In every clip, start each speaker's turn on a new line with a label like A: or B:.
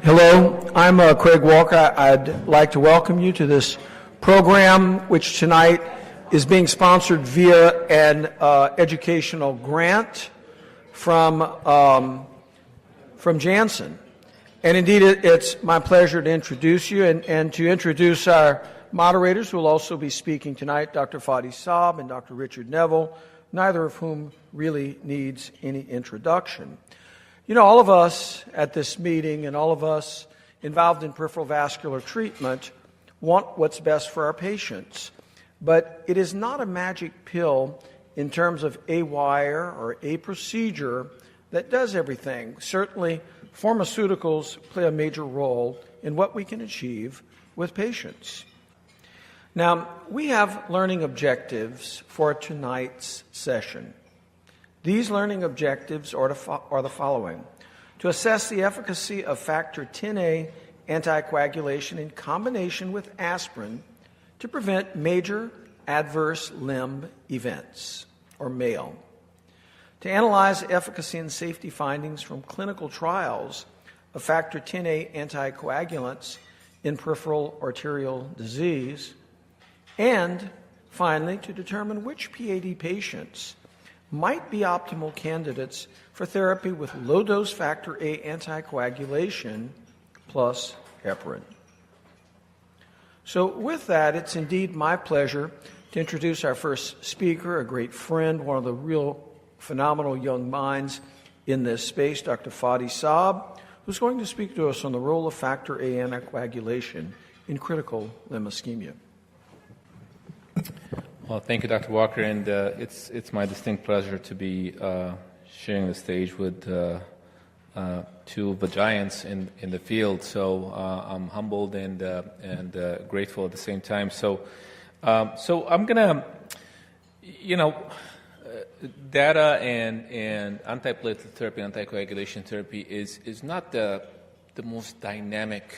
A: Hello, I'm Craig Walker. I'd like to welcome you to this program, which tonight is being sponsored via an educational grant from Janssen. And indeed, it's my pleasure to introduce you and to introduce our moderators who will also be speaking tonight, Dr. Fadi Saab and Dr. Richard Neville, neither of whom really needs any introduction. You know, all of us at this meeting and all of us involved in peripheral vascular treatment want what's best for our patients. But it is not a magic pill in terms of a wire or a procedure that does everything. Certainly, pharmaceuticals play a major role in what we can achieve with patients. Now, we have learning objectives for tonight's session. These learning objectives are the following: to assess the efficacy of factor Xa anticoagulation in combination with aspirin to prevent major adverse limb events, or MALE; to analyze efficacy and safety findings from clinical trials of factor Xa anticoagulants in peripheral arterial disease; and finally, to determine which PAD patients might be optimal candidates for therapy with low-dose factor A anticoagulation plus heparin. So with that, it's indeed my pleasure to introduce our first speaker, a great friend, one of the real phenomenal young minds in this space, Dr. Fadi Saab, who's going to speak to us on the role of factor A anticoagulation in critical limb ischemia.
B: Well, thank you, Dr. Walker, and it's my distinct pleasure to be sharing the stage with two of the giants in the field. So I'm humbled and grateful at the same time. So I'm gonna, data and antiplatelet therapy, anticoagulation therapy is not the most dynamic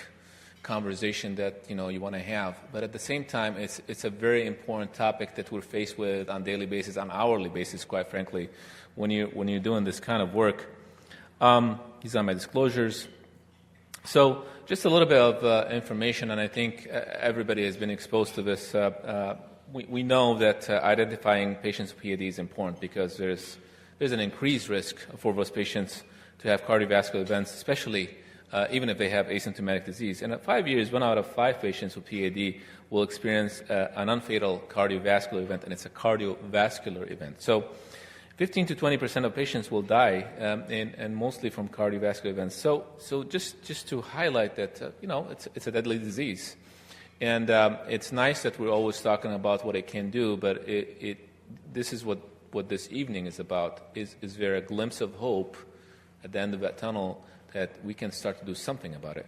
B: conversation that you want to have, but at the same time it's a very important topic that we're faced with on daily basis, on hourly basis, quite frankly, when you're doing this kind of work. These are my disclosures. So just a little bit of information, and I think everybody has been exposed to this. We know that identifying patients with PAD is important because there's an increased risk for those patients to have cardiovascular events, especially even if they have asymptomatic disease. And at 5 years, 1 out of 5 patients with PAD will experience an unfatal cardiovascular event, and it's a cardiovascular event. So 15 to 20% of patients will die, and mostly from cardiovascular events. So just to highlight that, it's a deadly disease. And it's nice that we're always talking about what it can do, but this is what this evening is about. Is there a glimpse of hope at the end of that tunnel that we can start to do something about it?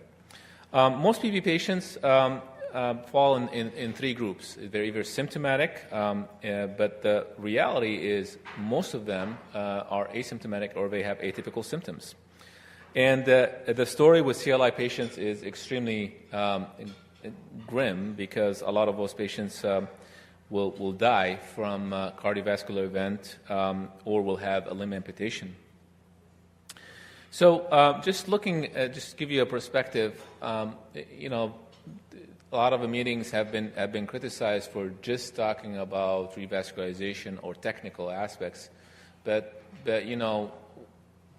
B: Most PV patients fall in three groups. They're either symptomatic, but the reality is most of them are asymptomatic or they have atypical symptoms. And the story with CLI patients is extremely grim because a lot of those patients will die from a cardiovascular event or will have a limb amputation. So just give you a perspective, a lot of the meetings have been criticized for just talking about revascularization or technical aspects, but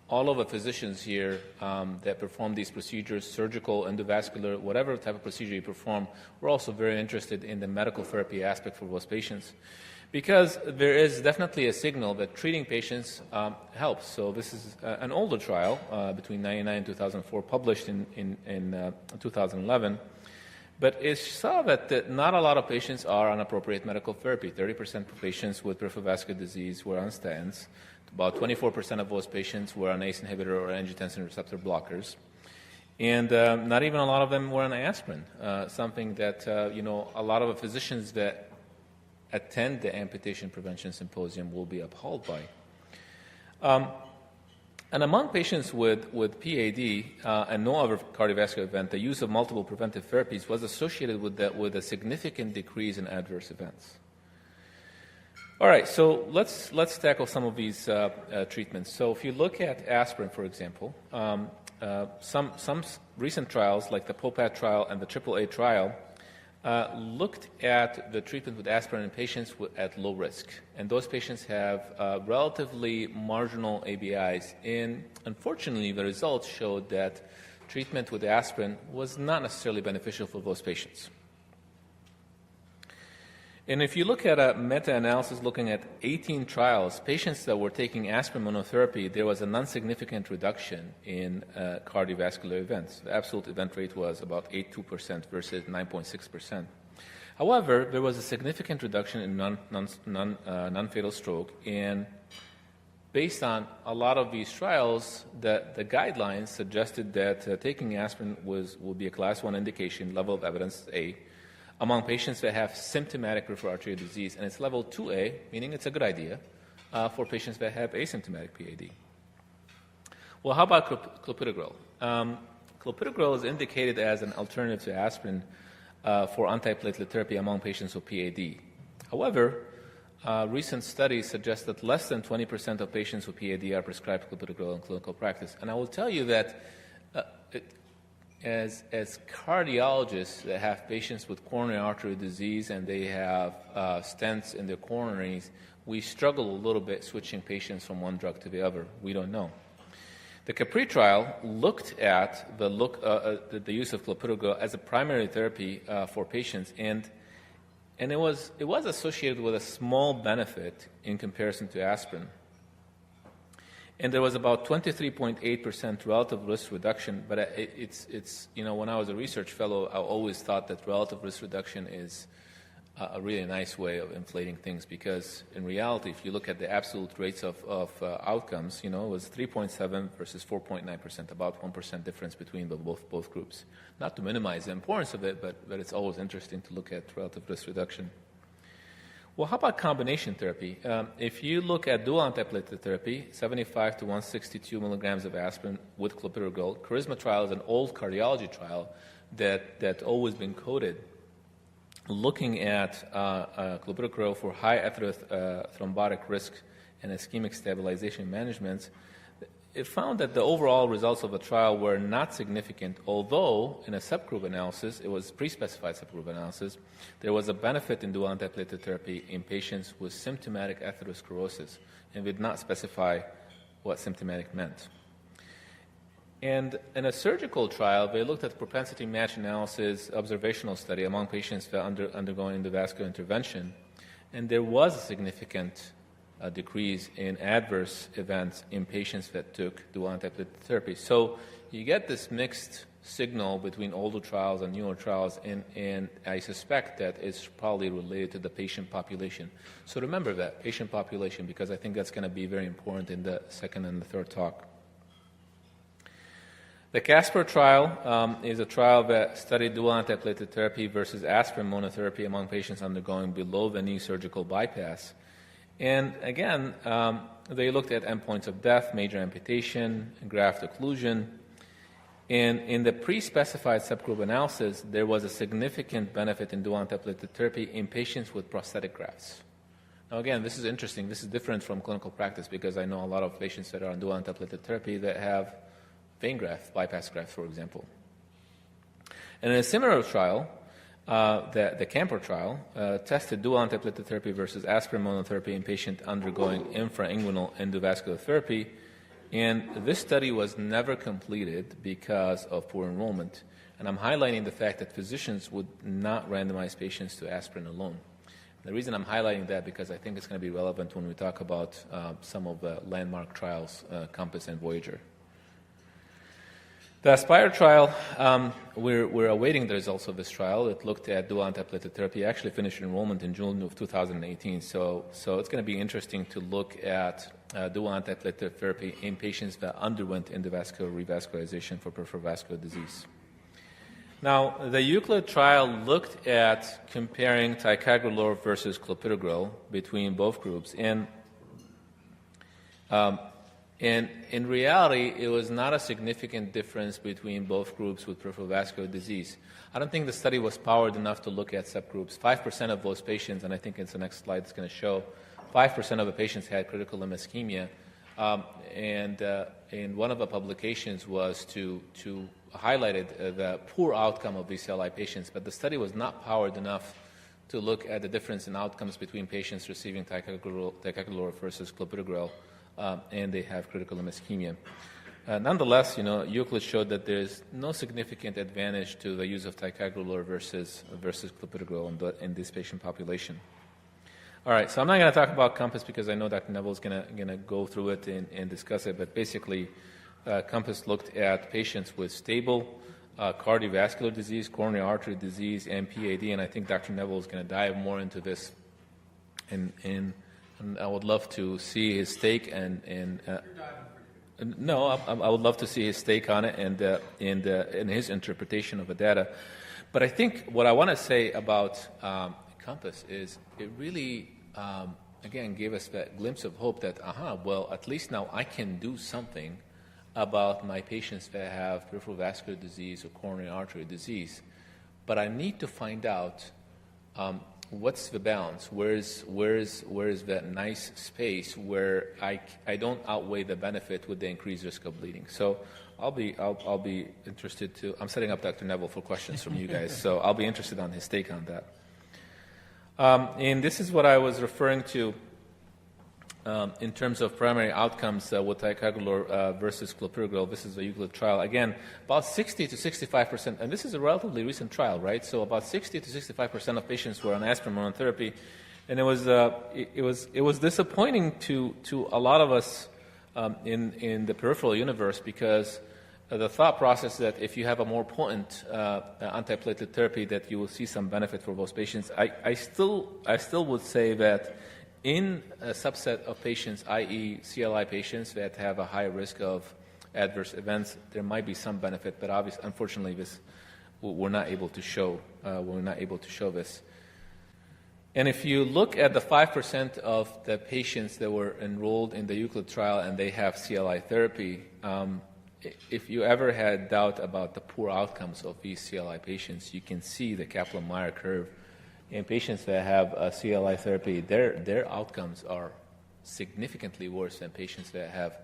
B: all of the physicians here that perform these procedures, surgical, endovascular, whatever type of procedure you perform, we're also very interested in the medical therapy aspect for those patients, because there is definitely a signal that treating patients helps. So this is an older trial between 1999 and 2004, published in 2011. But it saw that not a lot of patients are on appropriate medical therapy. 30% of patients with peripheral vascular disease were on statins. About 24% of those patients were on ACE inhibitor or angiotensin receptor blockers. And not even a lot of them were on aspirin, something that a lot of the physicians that attend the amputation prevention symposium will be appalled by. And among patients with PAD and no other cardiovascular event, the use of multiple preventive therapies was associated with a significant decrease in adverse events. All right, so let's tackle some of these treatments. So if you look at aspirin, for example, some recent trials, like the POPAT trial and the AAA trial, looked at the treatment with aspirin in patients at low risk. And those patients have relatively marginal ABIs. And unfortunately, the results showed that treatment with aspirin was not necessarily beneficial for those patients. And if you look at a meta-analysis looking at 18 trials, patients that were taking aspirin monotherapy, there was a non-significant reduction in cardiovascular events. The absolute event rate was about 8.2% versus 9.6%. However, there was a significant reduction in non-fatal stroke, and based on a lot of these trials, the guidelines suggested that taking aspirin will be a class 1 indication, level of evidence A, among patients that have symptomatic peripheral arterial disease, and it's level 2A, meaning it's a good idea, for patients that have asymptomatic PAD. Well, how about clopidogrel? Clopidogrel is indicated as an alternative to aspirin for antiplatelet therapy among patients with PAD. However, recent studies suggest that less than 20% of patients with PAD are prescribed clopidogrel in clinical practice. And I will tell you that as cardiologists that have patients with coronary artery disease and they have stents in their coronaries, we struggle a little bit switching patients from one drug to the other. We don't know. The CAPRI trial looked at the use of clopidogrel as a primary therapy for patients, and it was associated with a small benefit in comparison to aspirin. And there was about 23.8% relative risk reduction, but it's when I was a research fellow, I always thought that relative risk reduction is a really nice way of inflating things, because in reality, if you look at the absolute rates of outcomes, it was 3.7 versus 4.9%, about 1% difference between both groups. Not to minimize the importance of it, but it's always interesting to look at relative risk reduction. Well, how about combination therapy? If you look at dual antiplatelet therapy, 75 to 162 milligrams of aspirin with clopidogrel, Charisma trial is an old cardiology trial that's always been coded, looking at clopidogrel for high atherothrombotic risk and ischemic stabilization management. It found that the overall results of the trial were not significant, although in a subgroup analysis, it was pre-specified subgroup analysis, there was a benefit in dual antiplatelet therapy in patients with symptomatic atherosclerosis, and did not specify what symptomatic meant. And in a surgical trial, they looked at propensity match analysis observational study among patients that undergoing endovascular intervention, and there was a significant decrease in adverse events in patients that took dual antiplatelet therapy. So you get this mixed signal between older trials and newer trials, and I suspect that it's probably related to the patient population. So remember that, patient population, because I think that's going to be very important in the second and the third talk. The CASPER trial is a trial that studied dual antiplatelet therapy versus aspirin monotherapy among patients undergoing below-the-knee surgical bypass. And again, they looked at endpoints of death, major amputation, graft occlusion. And in the pre-specified subgroup analysis, there was a significant benefit in dual antiplatelet therapy in patients with prosthetic grafts. Now again, this is interesting. This is different from clinical practice, because I know a lot of patients that are on dual antiplatelet therapy that have vein graft, bypass graft, for example. And in a similar trial, the CAMPER trial tested dual antiplatelet therapy versus aspirin monotherapy in patients undergoing infrainguinal endovascular therapy, and this study was never completed because of poor enrollment. And I'm highlighting the fact that physicians would not randomize patients to aspirin alone. The reason I'm highlighting that, because I think it's going to be relevant when we talk about some of the landmark trials, COMPASS and Voyager. The ASPIRE trial, we're awaiting the results of this trial. It looked at dual antiplatelet therapy. Actually finished enrollment in June of 2018. So it's going to be interesting to look at dual antiplatelet therapy in patients that underwent endovascular revascularization for peripheral vascular disease. Now, the Euclid trial looked at comparing ticagrelor versus clopidogrel between both groups, and in reality, it was not a significant difference between both groups with peripheral vascular disease. I don't think the study was powered enough to look at subgroups. 5% of those patients, and I think it's the next slide it's going to show, 5% of the patients had critical limb ischemia. And one of the publications was to highlighted the poor outcome of these CLI patients, but the study was not powered enough to look at the difference in outcomes between patients receiving ticagrelor versus clopidogrel, and they have critical limb ischemia. Nonetheless, Euclid showed that there is no significant advantage to the use of ticagrelor versus clopidogrel in this patient population. All right, so I'm not going to talk about COMPASS because I know Dr. Neville is going to go through it and discuss it, but basically COMPASS looked at patients with stable cardiovascular disease, coronary artery disease, and PAD, and I think Dr. Neville is going to dive more into this, and I would love to see his take No, I would love to see his take on it and his interpretation of the data. But I think what I want to say about COMPASS is it really, again, gave us that glimpse of hope that, well, at least now I can do something about my patients that have peripheral vascular disease or coronary artery disease. But I need to find out what's the balance? Where is that nice space where I don't outweigh the benefit with the increased risk of bleeding? So I'll be interested to. I'm setting up Dr. Neville for questions from you guys. So I'll be interested on his take on that. And this is what I was referring to in terms of primary outcomes with ticagrelor versus clopidogrel. This is a Euclid trial. Again, about 60 to 65%, and this is a relatively recent trial, right? So about 60 to 65% of patients were on aspirin monotherapy, and it was disappointing to a lot of us in the peripheral universe because the thought process that if you have a more potent antiplatelet therapy that you will see some benefit for those patients. I still would say that in a subset of patients, i.e. CLI patients that have a high risk of adverse events, there might be some benefit, but obviously, unfortunately, we're not able to show this. And if you look at the 5% of the patients that were enrolled in the Euclid trial and they have CLI therapy, if you ever had doubt about the poor outcomes of these CLI patients, you can see the Kaplan-Meier curve. In patients that have CLI therapy, their outcomes are significantly worse than patients that have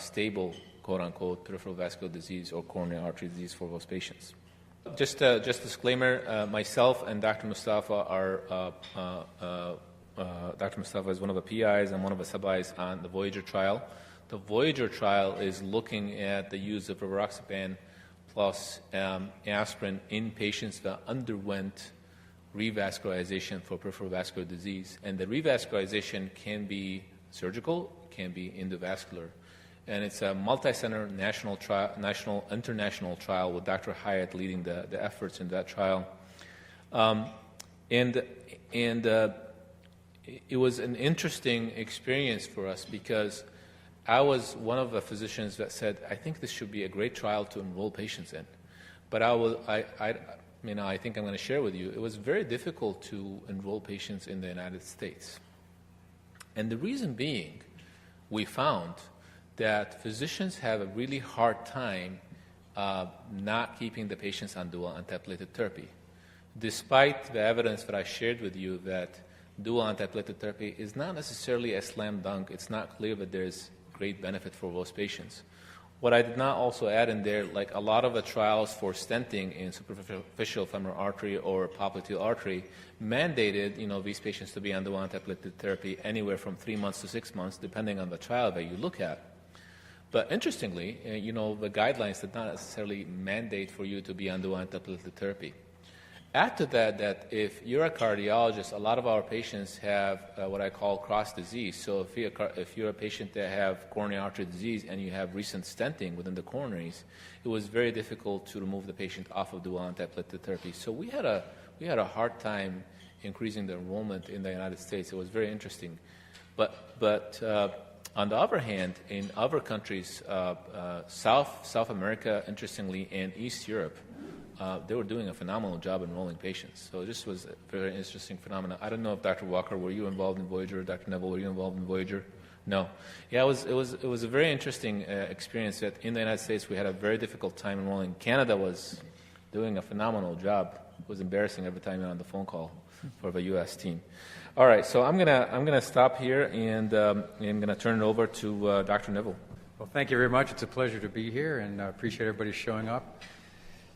B: stable, quote-unquote, peripheral vascular disease or coronary artery disease for those patients. Just a disclaimer, myself and Dr. Mustafa Dr. Mustafa is one of the PIs and one of the sub-Is on the Voyager trial. The Voyager trial is looking at the use of rivaroxaban plus aspirin in patients that underwent revascularization for peripheral vascular disease. And the revascularization can be surgical, can be endovascular. And it's a multi-center international trial with Dr. Hyatt leading the efforts in that trial. And it was an interesting experience for us because I was one of the physicians that said, I think this should be a great trial to enroll patients in. But I think I'm going to share with you, it was very difficult to enroll patients in the United States. And the reason being, we found that physicians have a really hard time not keeping the patients on dual antiplatelet therapy. Despite the evidence that I shared with you that dual antiplatelet therapy is not necessarily a slam dunk, it's not clear that there's great benefit for those patients. What I did not also add in there, like a lot of the trials for stenting in superficial femoral artery or popliteal artery mandated, these patients to be on dual antiplatelet therapy anywhere from 3 months to 6 months, depending on the trial that you look at. But interestingly, the guidelines did not necessarily mandate for you to be on dual antiplatelet therapy. Add to that if you're a cardiologist, a lot of our patients have what I call cross disease. So if you're a patient that have coronary artery disease and you have recent stenting within the coronaries, it was very difficult to remove the patient off of dual antiplatelet therapy. So we had a hard time increasing the enrollment in the United States. It was very interesting. But on the other hand, in other countries, South America, interestingly, and East Europe, they were doing a phenomenal job enrolling patients. So this was a very interesting phenomenon. I don't know if Dr. Walker, were you involved in Voyager? Dr. Neville, were you involved in Voyager? No. Yeah, it was a very interesting experience that in the United States we had a very difficult time enrolling. Canada was doing a phenomenal job. It was embarrassing every time you're on the phone call for the U.S. team. All right, so I'm gonna stop here, and I'm gonna turn it over to Dr. Neville.
C: Well, thank you very much. It's a pleasure to be here, and I appreciate everybody showing up.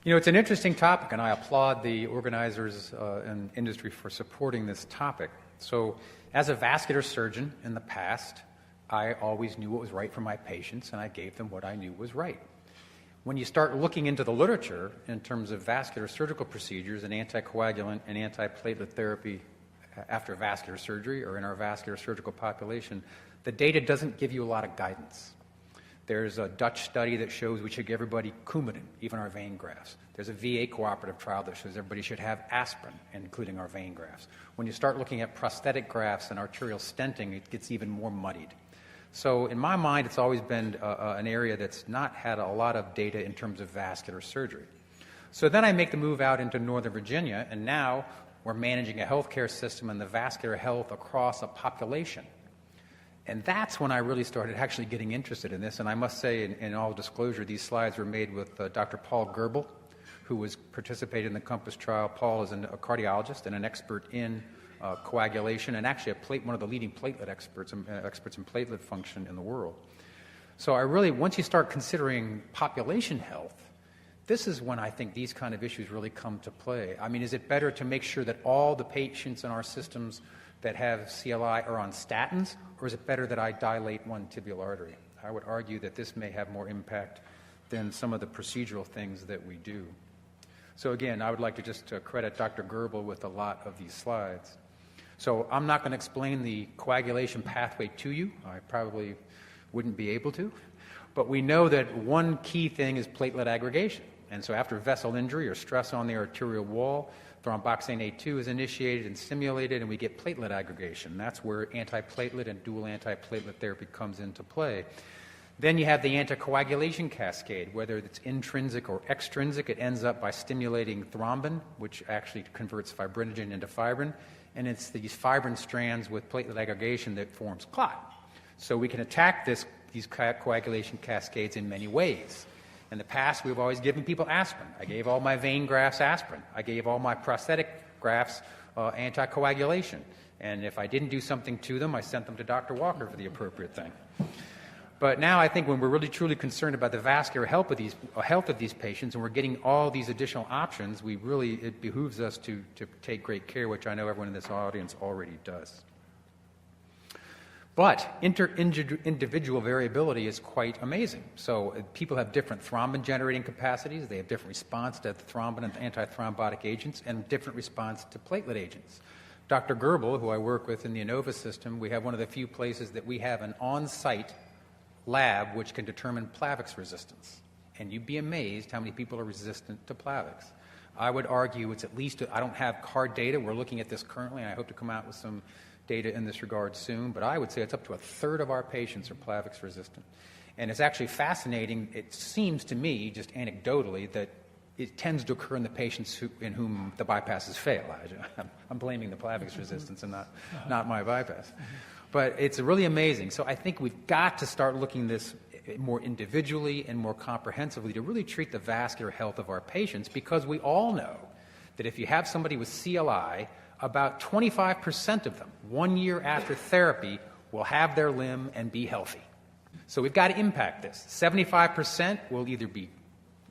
C: You know, it's an interesting topic, and I applaud the organizers and industry for supporting this topic. So, as a vascular surgeon in the past, I always knew what was right for my patients, and I gave them what I knew was right. When you start looking into the literature in terms of vascular surgical procedures and anticoagulant and antiplatelet therapy after vascular surgery or in our vascular surgical population, the data doesn't give you a lot of guidance. There's a Dutch study that shows we should give everybody Coumadin, even our vein grafts. There's a VA cooperative trial that shows everybody should have aspirin, including our vein grafts. When you start looking at prosthetic grafts and arterial stenting, it gets even more muddied. So in my mind, it's always been an area that's not had a lot of data in terms of vascular surgery. So then I make the move out into Northern Virginia, and now we're managing a healthcare system and the vascular health across a population. And that's when I really started actually getting interested in this. And I must say, in all disclosure, these slides were made with Dr. Paul Gerbel, who was participating in the COMPASS trial. Paul is a cardiologist and an expert in coagulation, and actually one of the leading platelet experts in platelet function in the world. So I really, once you start considering population health, this is when I think these kind of issues really come to play. I mean, is it better to make sure that all the patients in our systems that have CLI are on statins, or is it better that I dilate one tibial artery? I would argue that this may have more impact than some of the procedural things that we do. So again, I would like to just credit Dr. Gerbel with a lot of these slides. So I'm not going to explain the coagulation pathway to you. I probably wouldn't be able to. But we know that one key thing is platelet aggregation. And so after vessel injury or stress on the arterial wall, thromboxane A2 is initiated and stimulated, and we get platelet aggregation. That's where antiplatelet and dual antiplatelet therapy comes into play. Then you have the anticoagulation cascade, whether it's intrinsic or extrinsic. It ends up by stimulating thrombin, which actually converts fibrinogen into fibrin. And it's these fibrin strands with platelet aggregation that forms clot. So we can attack these coagulation cascades in many ways. In the past, we've always given people aspirin. I gave all my vein grafts aspirin. I gave all my prosthetic grafts anticoagulation. And if I didn't do something to them, I sent them to Dr. Walker for the appropriate thing. But now I think when we're really truly concerned about the vascular health of these patients, and we're getting all these additional options, it behooves us to take great care, which I know everyone in this audience already does. But individual variability is quite amazing. So people have different thrombin-generating capacities. They have different response to thrombin and antithrombotic agents, and different response to platelet agents. Dr. Gerbel, who I work with in the ANOVA system, we have one of the few places that we have an on-site lab which can determine Plavix resistance. And you'd be amazed how many people are resistant to Plavix. I would argue it's at least, I don't have hard data, we're looking at this currently, and I hope to come out with some data in this regard soon, but I would say it's up to a third of our patients are Plavix resistant. And it's actually fascinating, it seems to me, just anecdotally, that it tends to occur in the patients in whom the bypasses fail. I'm blaming the Plavix resistance and not my bypass. But it's really amazing. So I think we've got to start looking at this more individually and more comprehensively to really treat the vascular health of our patients, because we all know that if you have somebody with CLI, about 25% of them, 1 year after therapy, will have their limb and be healthy. So we've got to impact this. 75% will either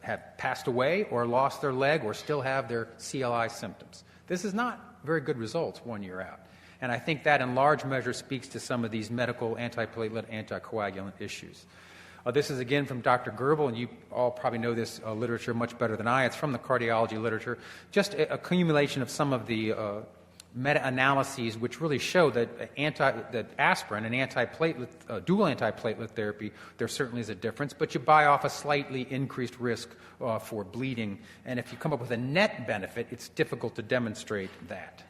C: have passed away or lost their leg or still have their CLI symptoms. This is not very good results 1 year out. And I think that in large measure speaks to some of these medical antiplatelet, anticoagulant issues. This is again from Dr. Gerbel, and you all probably know this literature much better than I. It's from the cardiology literature. Just a accumulation of some of the meta-analyses which really show that aspirin and dual antiplatelet therapy, there certainly is a difference, but you buy off a slightly increased risk for bleeding. And if you come up with a net benefit, it's difficult to demonstrate that.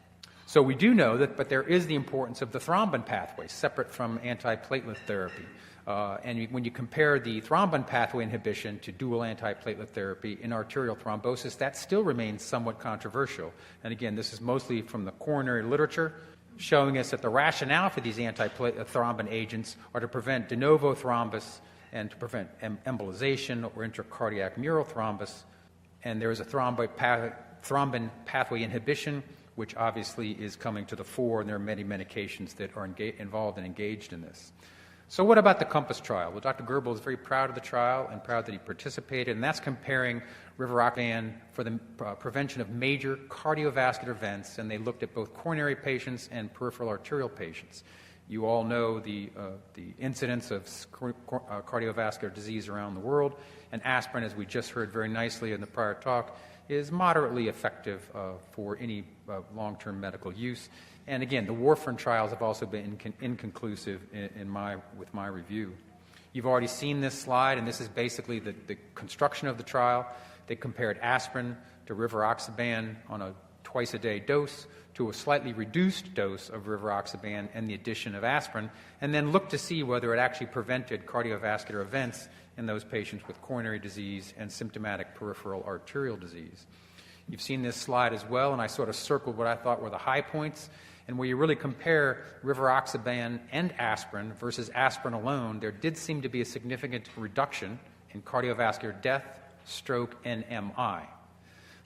C: So we do know that, but there is the importance of the thrombin pathway, separate from antiplatelet therapy. And when you compare the thrombin pathway inhibition to dual antiplatelet therapy in arterial thrombosis, that still remains somewhat controversial. And again, this is mostly from the coronary literature, showing us that the rationale for these thrombin agents are to prevent de novo thrombus and to prevent embolization or intracardiac mural thrombus. And there is a thrombin pathway inhibition, which obviously is coming to the fore, and there are many medications that are involved and engaged in this. So what about the COMPASS trial? Well, Dr. Goebel is very proud of the trial and proud that he participated, and that's comparing rivaroxaban for the prevention of major cardiovascular events, and they looked at both coronary patients and peripheral arterial patients. You all know the incidence of cardiovascular disease around the world, and aspirin, as we just heard very nicely in the prior talk, is moderately effective for any long-term medical use. And again, the warfarin trials have also been inconclusive with my review. You've already seen this slide, and this is basically the construction of the trial. They compared aspirin to rivaroxaban on a twice-a-day dose to a slightly reduced dose of rivaroxaban and the addition of aspirin, and then looked to see whether it actually prevented cardiovascular events in those patients with coronary disease and symptomatic peripheral arterial disease. You've seen this slide as well, and I sort of circled what I thought were the high points. And where you really compare rivaroxaban and aspirin versus aspirin alone, there did seem to be a significant reduction in cardiovascular death, stroke, and MI.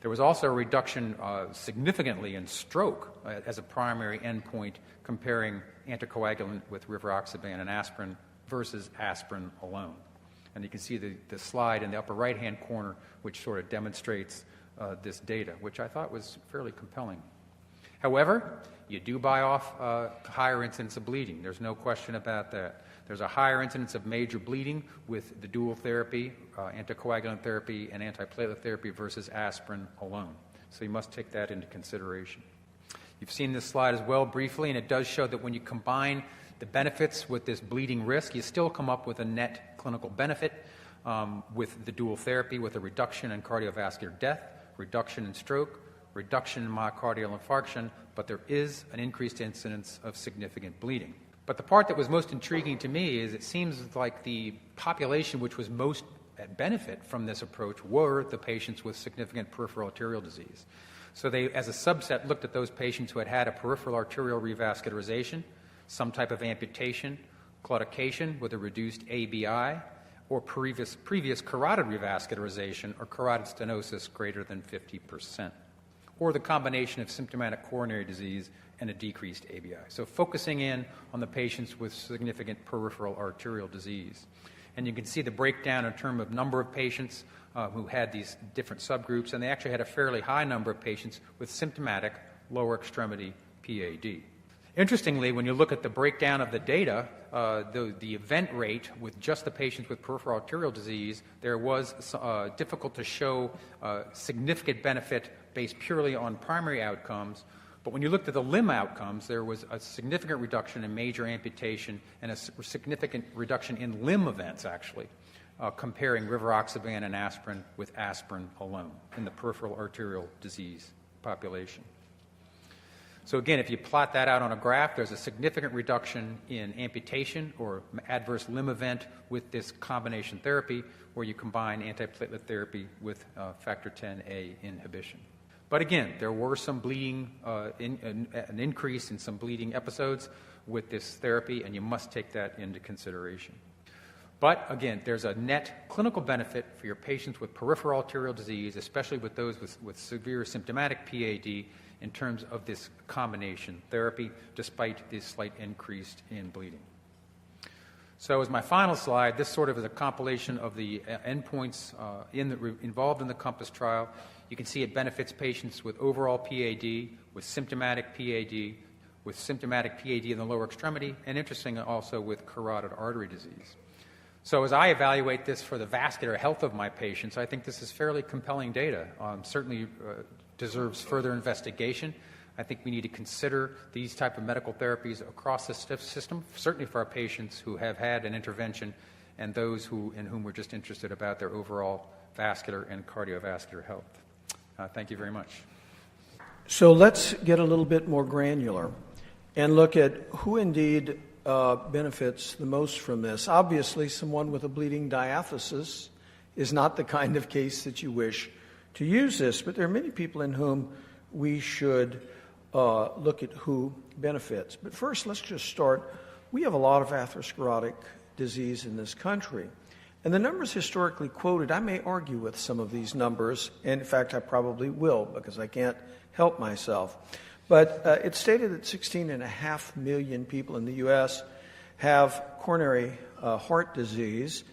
C: There was also a reduction significantly in stroke as a primary endpoint comparing anticoagulant with rivaroxaban and aspirin versus aspirin alone. And you can see the slide in the upper right-hand corner, which sort of demonstrates this data, which I thought was fairly compelling. However, you do buy off higher incidence of bleeding. There's no question about that. There's a higher incidence of major bleeding with the dual therapy, anticoagulant therapy and antiplatelet therapy versus aspirin alone. So you must take that into consideration. You've seen this slide as well briefly, and it does show that when you combine the benefits with this bleeding risk, you still come up with a net clinical benefit with the dual therapy, with a reduction in cardiovascular death, reduction in stroke, reduction in myocardial infarction, but there is an increased incidence of significant bleeding. But the part that was most intriguing to me is it seems like the population which was most at benefit from this approach were the patients with significant peripheral arterial disease. So they, as a subset, looked at those patients who had had a peripheral arterial revascularization, some type of amputation, claudication with a reduced ABI, or previous carotid revascularization or carotid stenosis greater than 50%, or the combination of symptomatic coronary disease and a decreased ABI. So focusing in on the patients with significant peripheral arterial disease. And you can see the breakdown in terms of number of patients who had these different subgroups, and they actually had a fairly high number of patients with symptomatic lower extremity PAD. Interestingly, when you look at the breakdown of the data, the event rate with just the patients with peripheral arterial disease, there was difficult to show significant benefit based purely on primary outcomes. But when you looked at the limb outcomes, there was a significant reduction in major amputation and a significant reduction in limb events, actually, comparing rivaroxaban and aspirin with aspirin alone in the peripheral arterial disease population. So again, if you plot that out on a graph, there's a significant reduction in amputation or adverse limb event with this combination therapy where you combine antiplatelet therapy with factor Xa inhibition. But again, there were some bleeding, an increase in some bleeding episodes with this therapy, and you must take that into consideration. But again, there's a net clinical benefit for your patients with peripheral arterial disease, especially with those with severe symptomatic PAD, in terms of this combination therapy, despite this slight increase in bleeding. So as my final slide, this sort of is a compilation of the endpoints involved in the COMPASS trial. You can see it benefits patients with overall PAD, with symptomatic PAD in the lower extremity, and interestingly also with carotid artery disease. So as I evaluate this for the vascular health of my patients, I think this is fairly compelling data. Certainly deserves further investigation. I think we need to consider these type of medical therapies across the system, certainly for our patients who have had an intervention and those in whom we're just interested about their overall vascular and cardiovascular health. Thank you very much.
A: So let's get a little bit more granular and look at who indeed benefits the most from this. Obviously, someone with a bleeding diathesis is not the kind of case that you wish to use this, but there are many people in whom we should look at who benefits. But first, let's just start. We have a lot of atherosclerotic disease in this country, And the numbers historically quoted, I may argue with some of these numbers, and in fact I probably will because I can't help myself. But it's stated that 16.5 million people in the U.S. have coronary heart disease,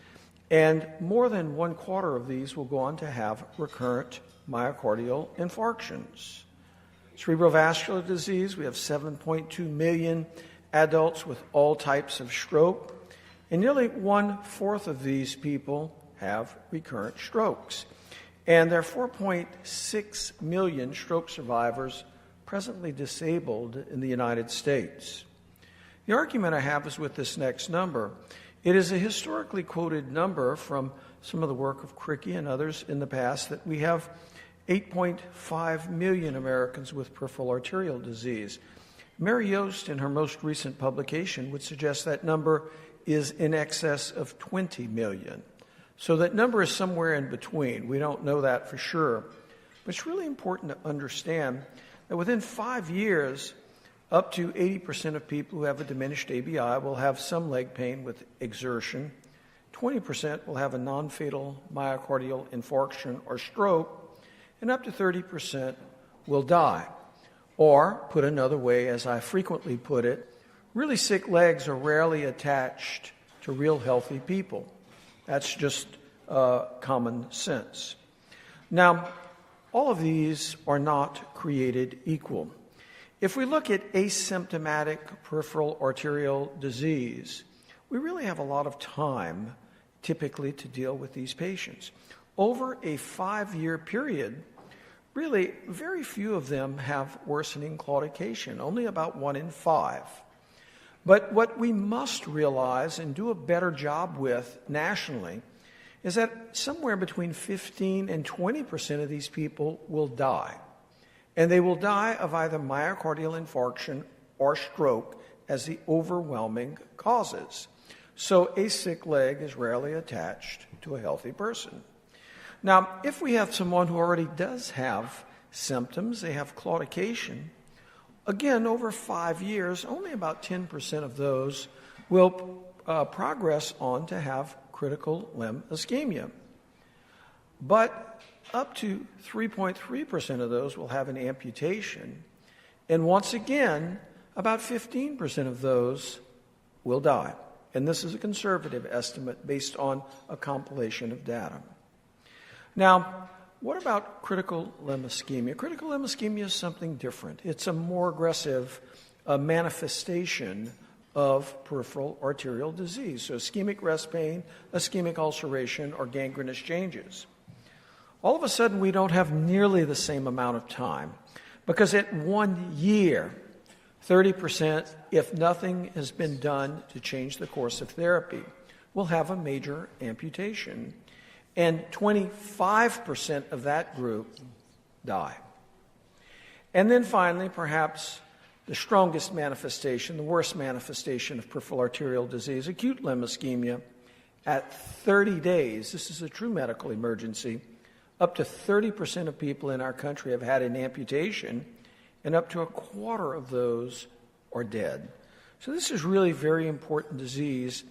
A: and more than 1/4 of these will go on to have recurrent myocardial infarctions. Cerebrovascular disease, we have 7.2 million adults with all types of stroke, and nearly 1/4 of these people have recurrent strokes. And there are 4.6 million stroke survivors presently disabled in the United States. The argument I have is with this next number. It is a historically quoted number from some of the work of Cricky and others in the past that we have 8.5 million Americans with peripheral arterial disease. Mary Yost, in her most recent publication, would suggest that number is in excess of 20 million. So that number is somewhere in between. We don't know that for sure. But it's really important to understand that within 5 years, up to 80% of people who have a diminished ABI will have some leg pain with exertion. 20% will have a non-fatal myocardial infarction or stroke, and up to 30% will die. Or, put another way, as I frequently put it, really sick legs are rarely attached to real healthy people. That's just common sense. Now, all of these are not created equal. If we look at asymptomatic peripheral arterial disease, we really have a lot of time typically to deal with these patients. Over a 5-year period, really very few of them have worsening claudication, only about 1 in 5. But what we must realize and do a better job with nationally is that somewhere between 15 and 20% of these people will die. And they will die of either myocardial infarction or stroke as the overwhelming causes. So a sick leg is rarely attached to a healthy person. Now, if we have someone who already does have symptoms, they have claudication, again, over 5 years, only about 10% of those will progress on to have critical limb ischemia. But up to 3.3% of those will have an amputation. And once again, about 15% of those will die. And this is a conservative estimate based on a compilation of data. Now, what about critical limb ischemia? Critical limb ischemia is something different. It's a more aggressive manifestation of peripheral arterial disease. So ischemic rest pain, ischemic ulceration, or gangrenous changes. All of a sudden, we don't have nearly the same amount of time because at 1 year, 30%, if nothing has been done to change the course of therapy, will have a major amputation. And 25% of that group die. And then finally, perhaps the strongest manifestation, the worst manifestation of peripheral arterial disease, acute limb ischemia, at 30 days, this is a true medical emergency, up to 30% of people in our country have had an amputation, and up to 1/4 of those are dead. So this is really very important disease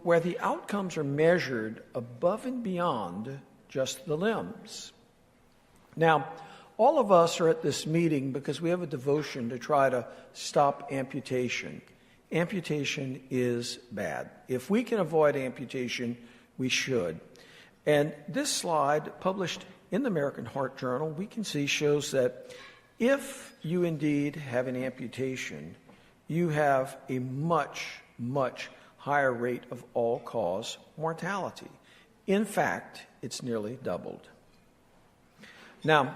A: where the outcomes are measured above and beyond just the limbs. Now, all of us are at this meeting because we have a devotion to try to stop amputation. Amputation is bad. If we can avoid amputation, we should. And this slide, published in the American Heart Journal, we can see shows that if you indeed have an amputation, you have a much, much higher rate of all-cause mortality. In fact, it's nearly doubled. Now,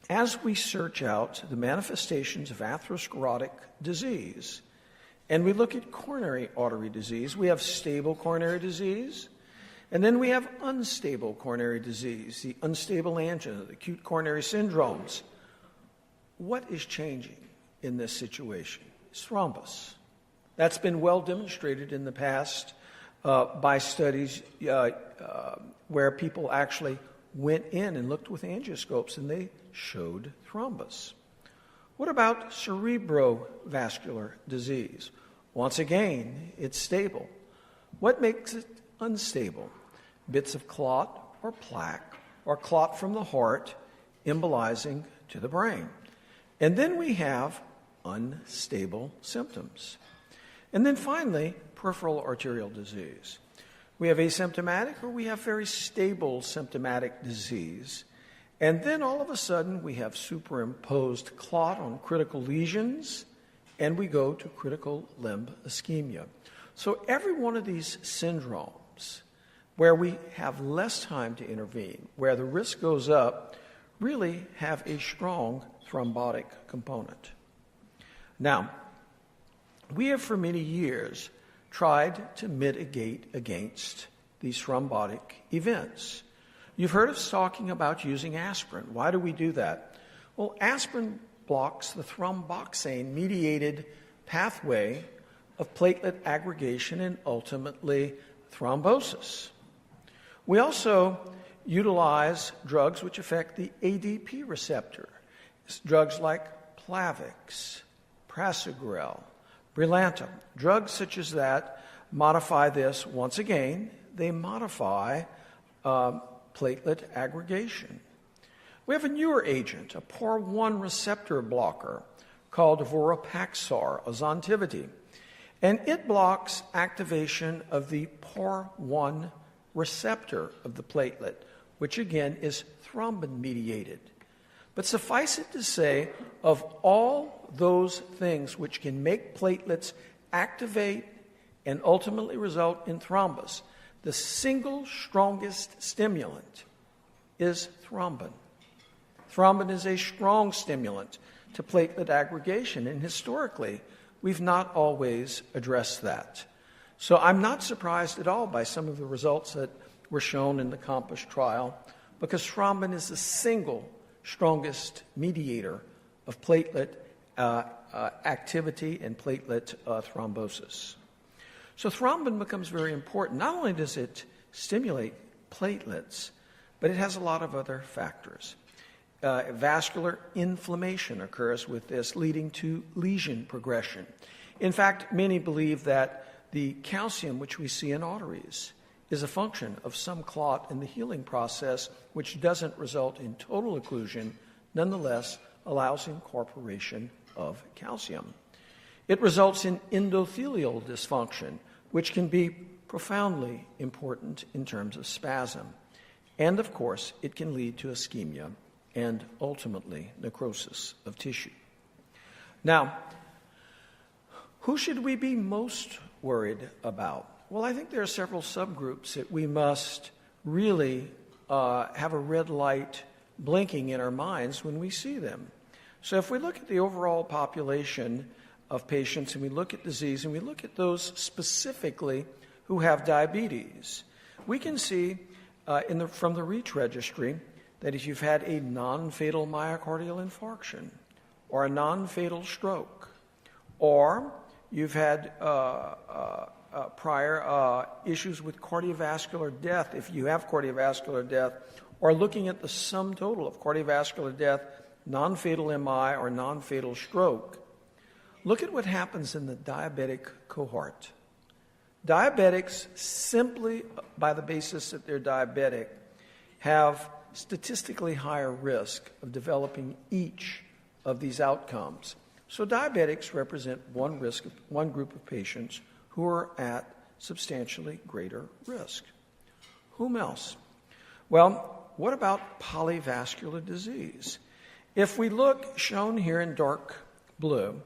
A: as we search out the manifestations of atherosclerotic disease, and we look at coronary artery disease, we have stable coronary disease, and then we have unstable coronary disease, the unstable angina, the acute coronary syndromes. What is changing in this situation? It's thrombus. That's been well demonstrated in the past by studies where people actually went in and looked with angioscopes and they showed thrombus. What about cerebrovascular disease? Once again, it's stable. What makes it unstable, bits of clot or plaque or clot from the heart embolizing to the brain. And then we have unstable symptoms. And then finally, peripheral arterial disease. We have asymptomatic or we have very stable symptomatic disease. And then all of a sudden we have superimposed clot on critical lesions, and we go to critical limb ischemia. So every one of these syndromes where we have less time to intervene, where the risk goes up, really have a strong thrombotic component. Now, we have for many years tried to mitigate against these thrombotic events. You've heard us talking about using aspirin. Why do we do that? Well, aspirin blocks the thromboxane-mediated pathway of platelet aggregation and ultimately thrombosis. We also utilize drugs which affect the ADP receptor, drugs like Plavix, Prasugrel, Brilinta. Drugs such as that modify this. Once again, they modify platelet aggregation. We have a newer agent, a PAR1 receptor blocker called Vorapaxar, Ozontivity, and it blocks activation of the PAR1 receptor of the platelet, which again is thrombin-mediated. But suffice it to say, of all those things which can make platelets activate and ultimately result in thrombus, the single strongest stimulant is thrombin. Thrombin is a strong stimulant to platelet aggregation, and historically, we've not always addressed that. So I'm not surprised at all by some of the results that were shown in the COMPASS trial, because thrombin is the single strongest mediator of platelet activity and platelet thrombosis. So thrombin becomes very important. Not only does it stimulate platelets, but it has a lot of other factors. Vascular inflammation occurs with this, leading to lesion progression. In fact, many believe that the calcium which we see in arteries is a function of some clot in the healing process, which doesn't result in total occlusion, nonetheless allows incorporation of calcium. It results in endothelial dysfunction, which can be profoundly important in terms of spasm. And of course, it can lead to ischemia and ultimately necrosis of tissue. Now, who should we be most worried about? Well, I think there are several subgroups that we must really have a red light blinking in our minds when we see them. So if we look at the overall population of patients and we look at disease and we look at those specifically who have diabetes, we can see from the REACH registry that if you've had a non-fatal myocardial infarction or a non-fatal stroke, or you've had prior issues with cardiovascular death, if you have cardiovascular death, or looking at the sum total of cardiovascular death, non-fatal MI, or non-fatal stroke, look at what happens in the diabetic cohort. Diabetics, simply by the basis that they're diabetic, have statistically higher risk of developing each of these outcomes. So diabetics represent one group of patients who are at substantially greater risk. Whom else? Well, what about polyvascular disease? If we look, shown here in dark blue,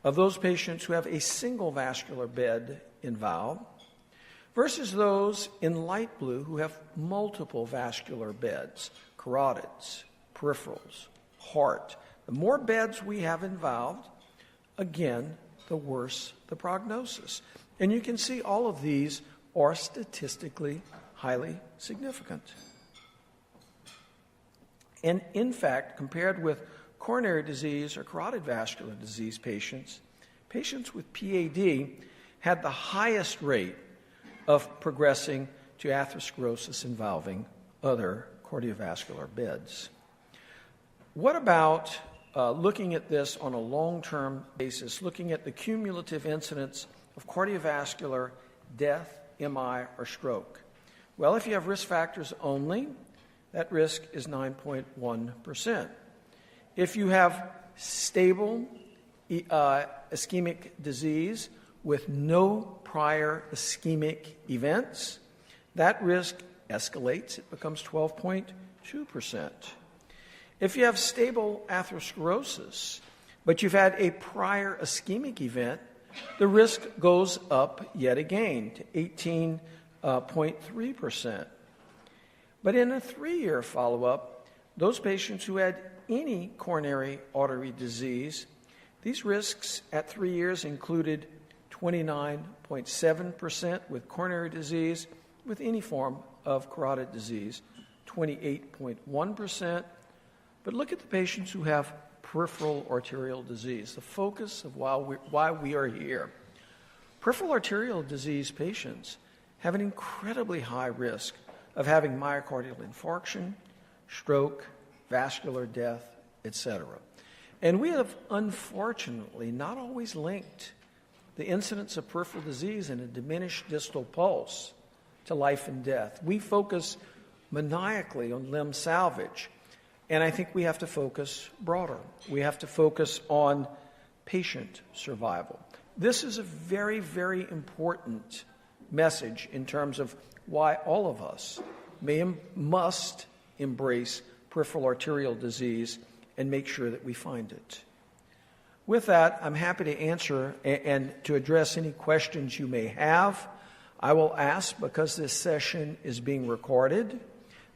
A: of those patients who have a single vascular bed involved versus those in light blue who have multiple vascular beds, carotids, peripherals, heart. The more beds we have involved, again, the worse the prognosis. And you can see all of these are statistically highly significant. And in fact, compared with coronary disease or carotid vascular disease patients, patients with PAD had the highest rate of progressing to atherosclerosis involving other cardiovascular beds. What about looking at this on a long-term basis, looking at the cumulative incidence of cardiovascular death MI, or stroke? Well, if you have risk factors only, that risk is 9.1%. If you have stable ischemic disease with no prior ischemic events, that risk escalates. It becomes 12.2%. If you have stable atherosclerosis, but you've had a prior ischemic event, the risk goes up yet again to 18.3%. But in a 3-year follow-up, those patients who had any coronary artery disease, these risks at 3 years included 29.7% with coronary disease with any form of carotid disease, 28.1%. But look at the patients who have peripheral arterial disease, the focus of why we are here. Peripheral arterial disease patients have an incredibly high risk of having myocardial infarction, stroke, vascular death, etc. And we have unfortunately not always linked the incidence of peripheral disease and a diminished distal pulse to life and death. We focus maniacally on limb salvage, and I think we have to focus broader. We have to focus on patient survival. This is a very, very important message in terms of why all of us must embrace peripheral arterial disease and make sure that we find it. With that, I'm happy to answer and to address any questions you may have. I will ask, because this session is being recorded,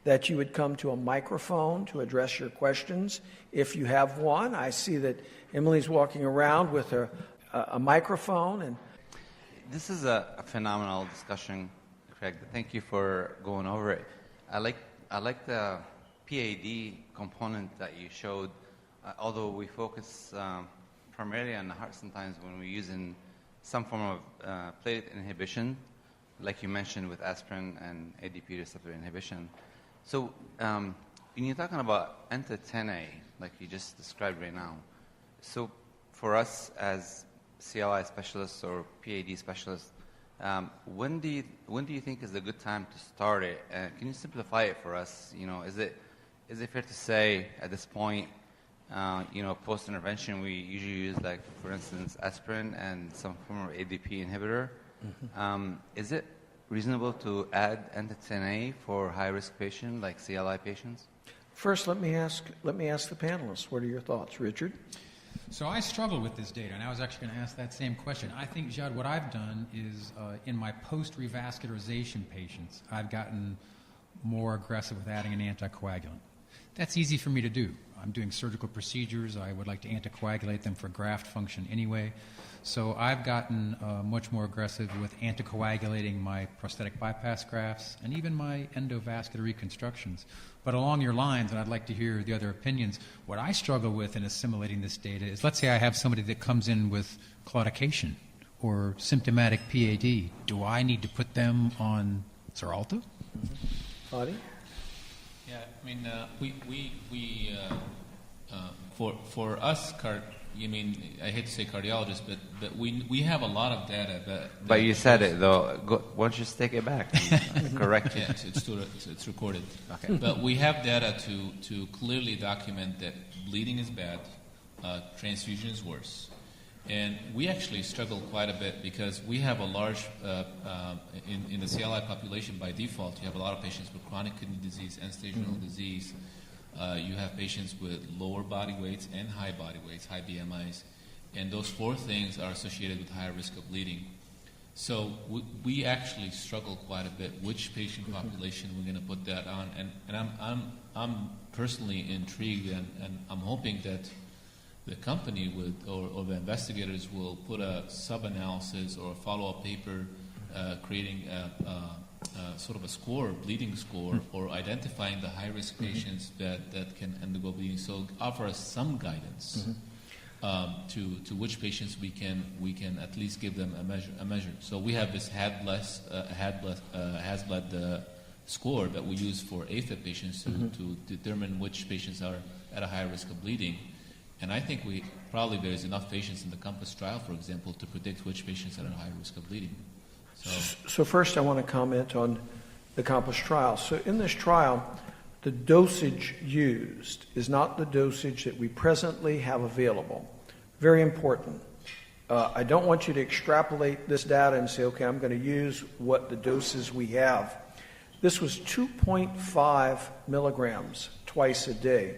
A: that you would come to a microphone to address your questions. If you have one, I see that Emily's walking around with a microphone. And
D: this is a phenomenal discussion, Craig. Thank you for going over it. I like the PAD component that you showed, although we focus primarily on the heart sometimes when we're using some form of platelet inhibition, like you mentioned with aspirin and ADP receptor inhibition. So when you're talking about anti-10A, like you just described right now, so for us as CLI specialists or PAD specialists, when do you think is a good time to start it? Can you simplify it for us? You know, is it fair to say at this point, post intervention we usually use, like, for instance, aspirin and some form of ADP inhibitor? Mm-hmm. Is it reasonable to add anti-10A for high-risk patients like CLI patients?
A: First, let me ask the panelists. What are your thoughts, Richard?
E: So I struggle with this data, and I was actually going to ask that same question. I think, Judd, what I've done is in my post-revascularization patients, I've gotten more aggressive with adding an anticoagulant. That's easy for me to do. I'm doing surgical procedures. I would like to anticoagulate them for graft function anyway. So I've gotten much more aggressive with anticoagulating my prosthetic bypass grafts and even my endovascular reconstructions. But along your lines, and I'd like to hear the other opinions, what I struggle with in assimilating this data is, let's say I have somebody that comes in with claudication or symptomatic PAD. Do I need to put them on Xarelto?
A: Fadi?
B: Yeah, I mean, for us, I hate to say cardiologists, but we have a lot of data.
D: But you said it, though. Why don't you just take it back and correct it?
B: Yeah, it's recorded.
D: Okay.
B: But we have data to clearly document that bleeding is bad, transfusion is worse. And we actually struggle quite a bit because we have a large, in the CLI population by default, you have a lot of patients with chronic kidney disease, end-stage renal disease. You have patients with lower body weights and high body weights, high BMIs. And those four things are associated with higher risk of bleeding. So we actually struggle quite a bit which patient population we're going to put that on. And I'm personally intrigued, and I'm hoping that the company or the investigators will put a sub-analysis or a follow-up paper creating sort of a score, bleeding score, or identifying the high-risk patients that can undergo bleeding. So offer us some guidance to which patients we can at least give them a measure. So we have this HAS-BLED score that we use for AFib patients to determine which patients are at a higher risk of bleeding. And I think there's enough patients in the COMPASS trial, for example, to predict which patients are at a higher risk of bleeding.
A: So first I want to comment on the COMPASS trial. So in this trial, the dosage used is not the dosage that we presently have available. Very important. I don't want you to extrapolate this data and say, okay, I'm going to use what the doses we have. This was 2.5 milligrams twice a day,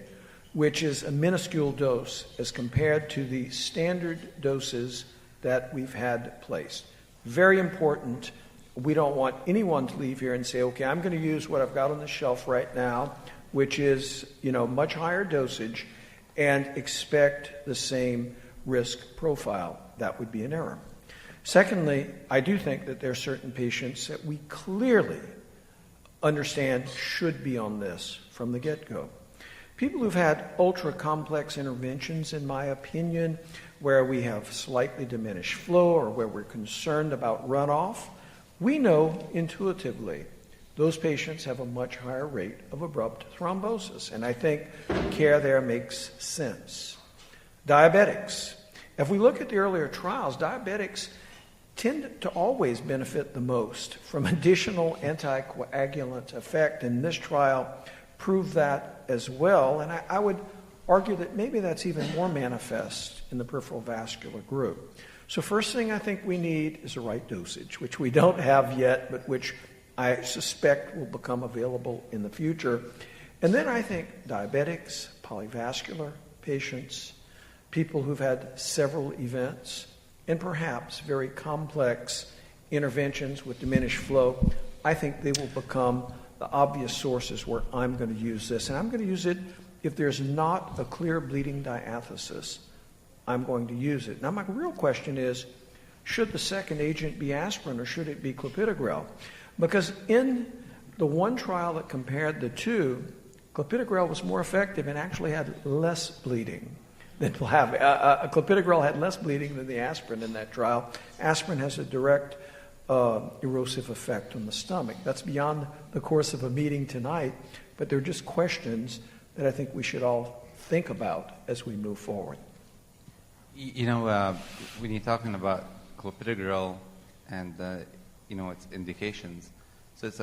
A: which is a minuscule dose as compared to the standard doses that we've had placed. Very important. We don't want anyone to leave here and say, okay, I'm going to use what I've got on the shelf right now, which is, much higher dosage, and expect the same risk profile. That would be an error. Secondly, I do think that there are certain patients that we clearly understand should be on this from the get-go. People who've had ultra-complex interventions, in my opinion, where we have slightly diminished flow or where we're concerned about runoff, we know intuitively those patients have a much higher rate of abrupt thrombosis, and I think care there makes sense. Diabetics. If we look at the earlier trials, diabetics tend to always benefit the most from additional anticoagulant effect, and this trial proved that as well. And I would argue that maybe that's even more manifest in the peripheral vascular group. So first thing I think we need is the right dosage, which we don't have yet, but which I suspect will become available in the future. And then I think diabetics, polyvascular patients, people who've had several events, and perhaps very complex interventions with diminished flow, I think they will become the obvious sources where I'm going to use this. And I'm going to use it if there's not a clear bleeding diathesis. I'm going to use it. Now, my real question is, should the second agent be aspirin or should it be clopidogrel? Because in the one trial that compared the two, clopidogrel was more effective and actually had less bleeding than clopidogrel had less bleeding than the aspirin in that trial. Aspirin has a direct erosive effect on the stomach. That's beyond the course of a meeting tonight, but they're just questions that I think we should all think about as we move forward.
D: When you're talking about clopidogrel and its indications, so it's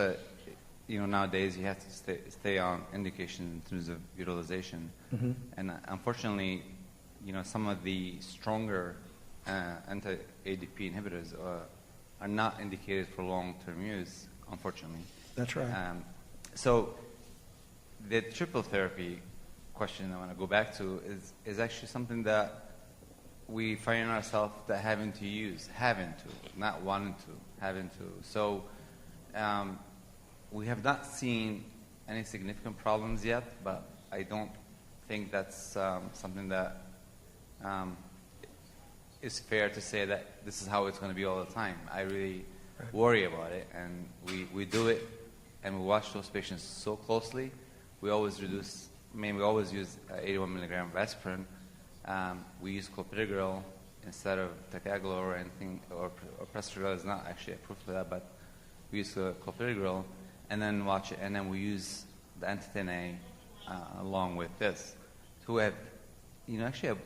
D: nowadays you have to stay on indication in terms of utilization, and unfortunately, some of the stronger anti-ADP inhibitors are not indicated for long-term use, unfortunately.
A: That's right.
D: So the triple therapy question I want to go back to is actually something that we find ourselves having to, not wanting to, having to. So we have not seen any significant problems yet, but I don't think that's something that is fair to say that this is how it's going to be all the time. I really worry about it, and we do it, and we watch those patients so closely. We always use 81 milligram of aspirin. We use clopidogrel instead of ticagrelor or anything, or prasugrel is not actually approved for that, but we use clopidogrel, and then watch it, and then we use the anti-10A along with this, who have, actually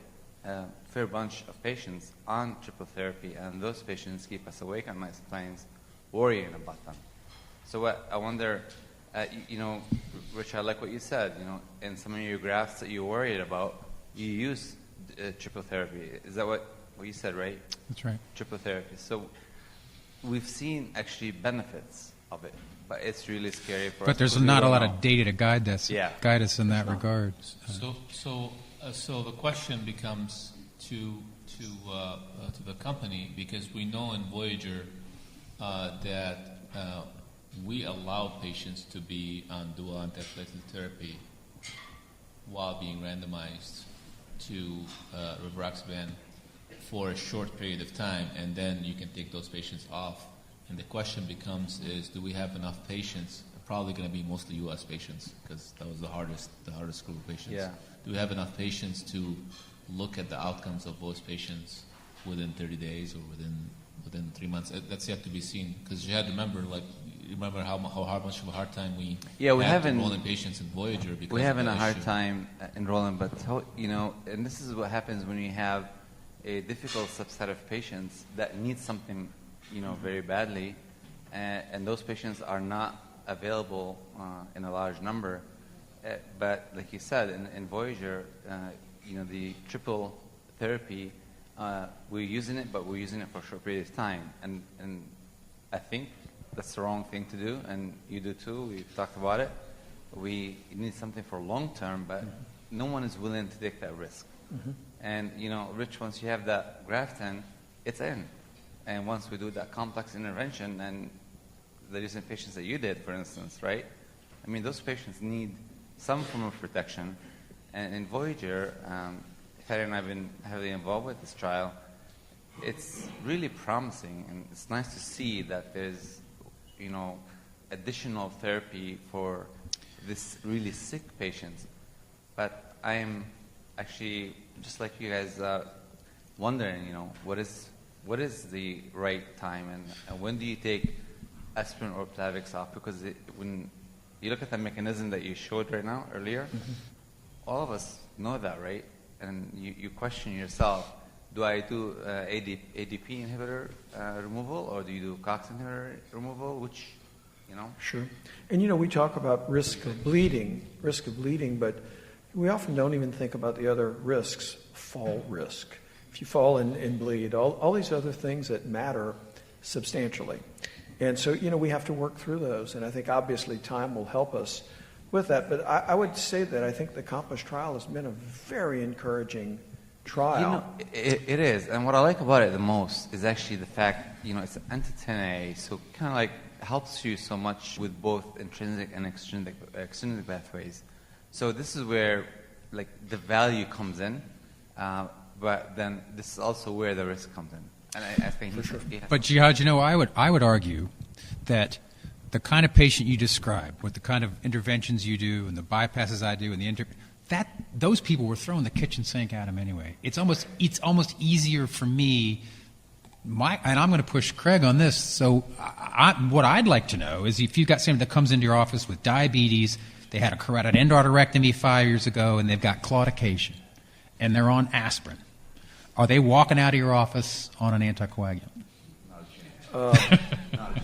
D: a fair bunch of patients on triple therapy, and those patients keep us awake at night sometimes, worrying about them. So I wonder, Rich, I like what you said. In some of your graphs that you're worried about, you use triple therapy. Is that what you said, right?
E: That's right.
D: Triple therapy. So we've seen actually benefits of it, but it's really scary for us.
E: But there's not a lot of data to guide us in that regard.
B: So the question becomes to the company, because we know in Voyager that we allow patients to be on dual antiplatelet therapy while being randomized to rivaroxaban for a short period of time, and then you can take those patients off. And the question becomes do we have enough patients? Probably going to be mostly U.S. patients, because that was the hardest group of patients.
D: Yeah.
B: Do we have enough patients to look at the outcomes of those patients within 30 days or within 3 months? That's yet to be seen, because you had to remember, how much of a hard time we had enrolling patients in Voyager. Because
D: we're having a hard time enrolling, but and this is what happens when you have a difficult subset of patients that need something very badly, and those patients are not available in a large number. But like you said, in Voyager, the triple therapy, we're using it, but we're using it for a short period of time. And I think that's the wrong thing to do, and you do too. We've talked about it. We need something for long term, but no one is willing to take that risk. And, Rich, once you have that graft in, it's in. And once we do that complex intervention, and the recent patients that you did, for instance, right? I mean, those patients need some form of protection. And in Voyager, Harry and I have been heavily involved with this trial. It's really promising, and it's nice to see that there's, additional therapy for this really sick patients. But I am actually, just like you guys, wondering, what is the right time, and when do you take aspirin or Plavix off? Because when you look at the mechanism that you showed right now, earlier, all of us know that, right? And you question yourself, do I do ADP inhibitor removal, or do you do COX inhibitor removal? Which,
A: Sure. And we talk about risk of bleeding, but we often don't even think about the other risks, fall risk. If you fall and bleed, all these other things that matter substantially. And so, we have to work through those, and I think obviously time will help us with that. But I would say that I think the COMPASS trial has been a very encouraging trial.
D: It is, and what I like about it the most is actually the fact, it's anti-10A, so kind of like helps you so much with both intrinsic and extrinsic pathways. So this is where, like, the value comes in, but then this is also where the risk comes in. And I think, for sure.
E: But Jihad, I would argue that the kind of patient you describe, with the kind of interventions you do and the bypasses I do, and those people were throwing the kitchen sink at them anyway. It's almost easier for me. And I'm going to push Craig on this. So what I'd like to know is if you've got somebody that comes into your office with diabetes, they had a carotid endarterectomy 5 years ago, and they've got claudication, and they're on aspirin. Are they walking out of your office on an anticoagulant?
F: Not a chance. Not a chance.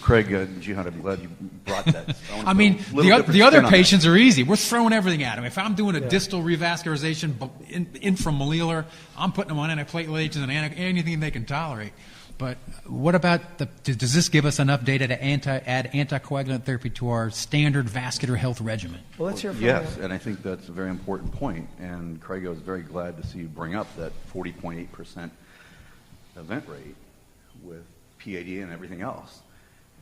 F: Craig and Jihad, I'm glad you brought that.
E: I mean, the other patients are easy. We're throwing everything at them. If I'm doing a distal revascularization inframalleolar, I'm putting them on antiplatelet agents and anything they can tolerate. But what about does this give us enough data to add anticoagulant therapy to our standard vascular health regimen?
A: Well, let's hear from
F: Yes, and I think that's a very important point. And Craig, I was very glad to see you bring up that 40.8% event rate with PAD and everything else.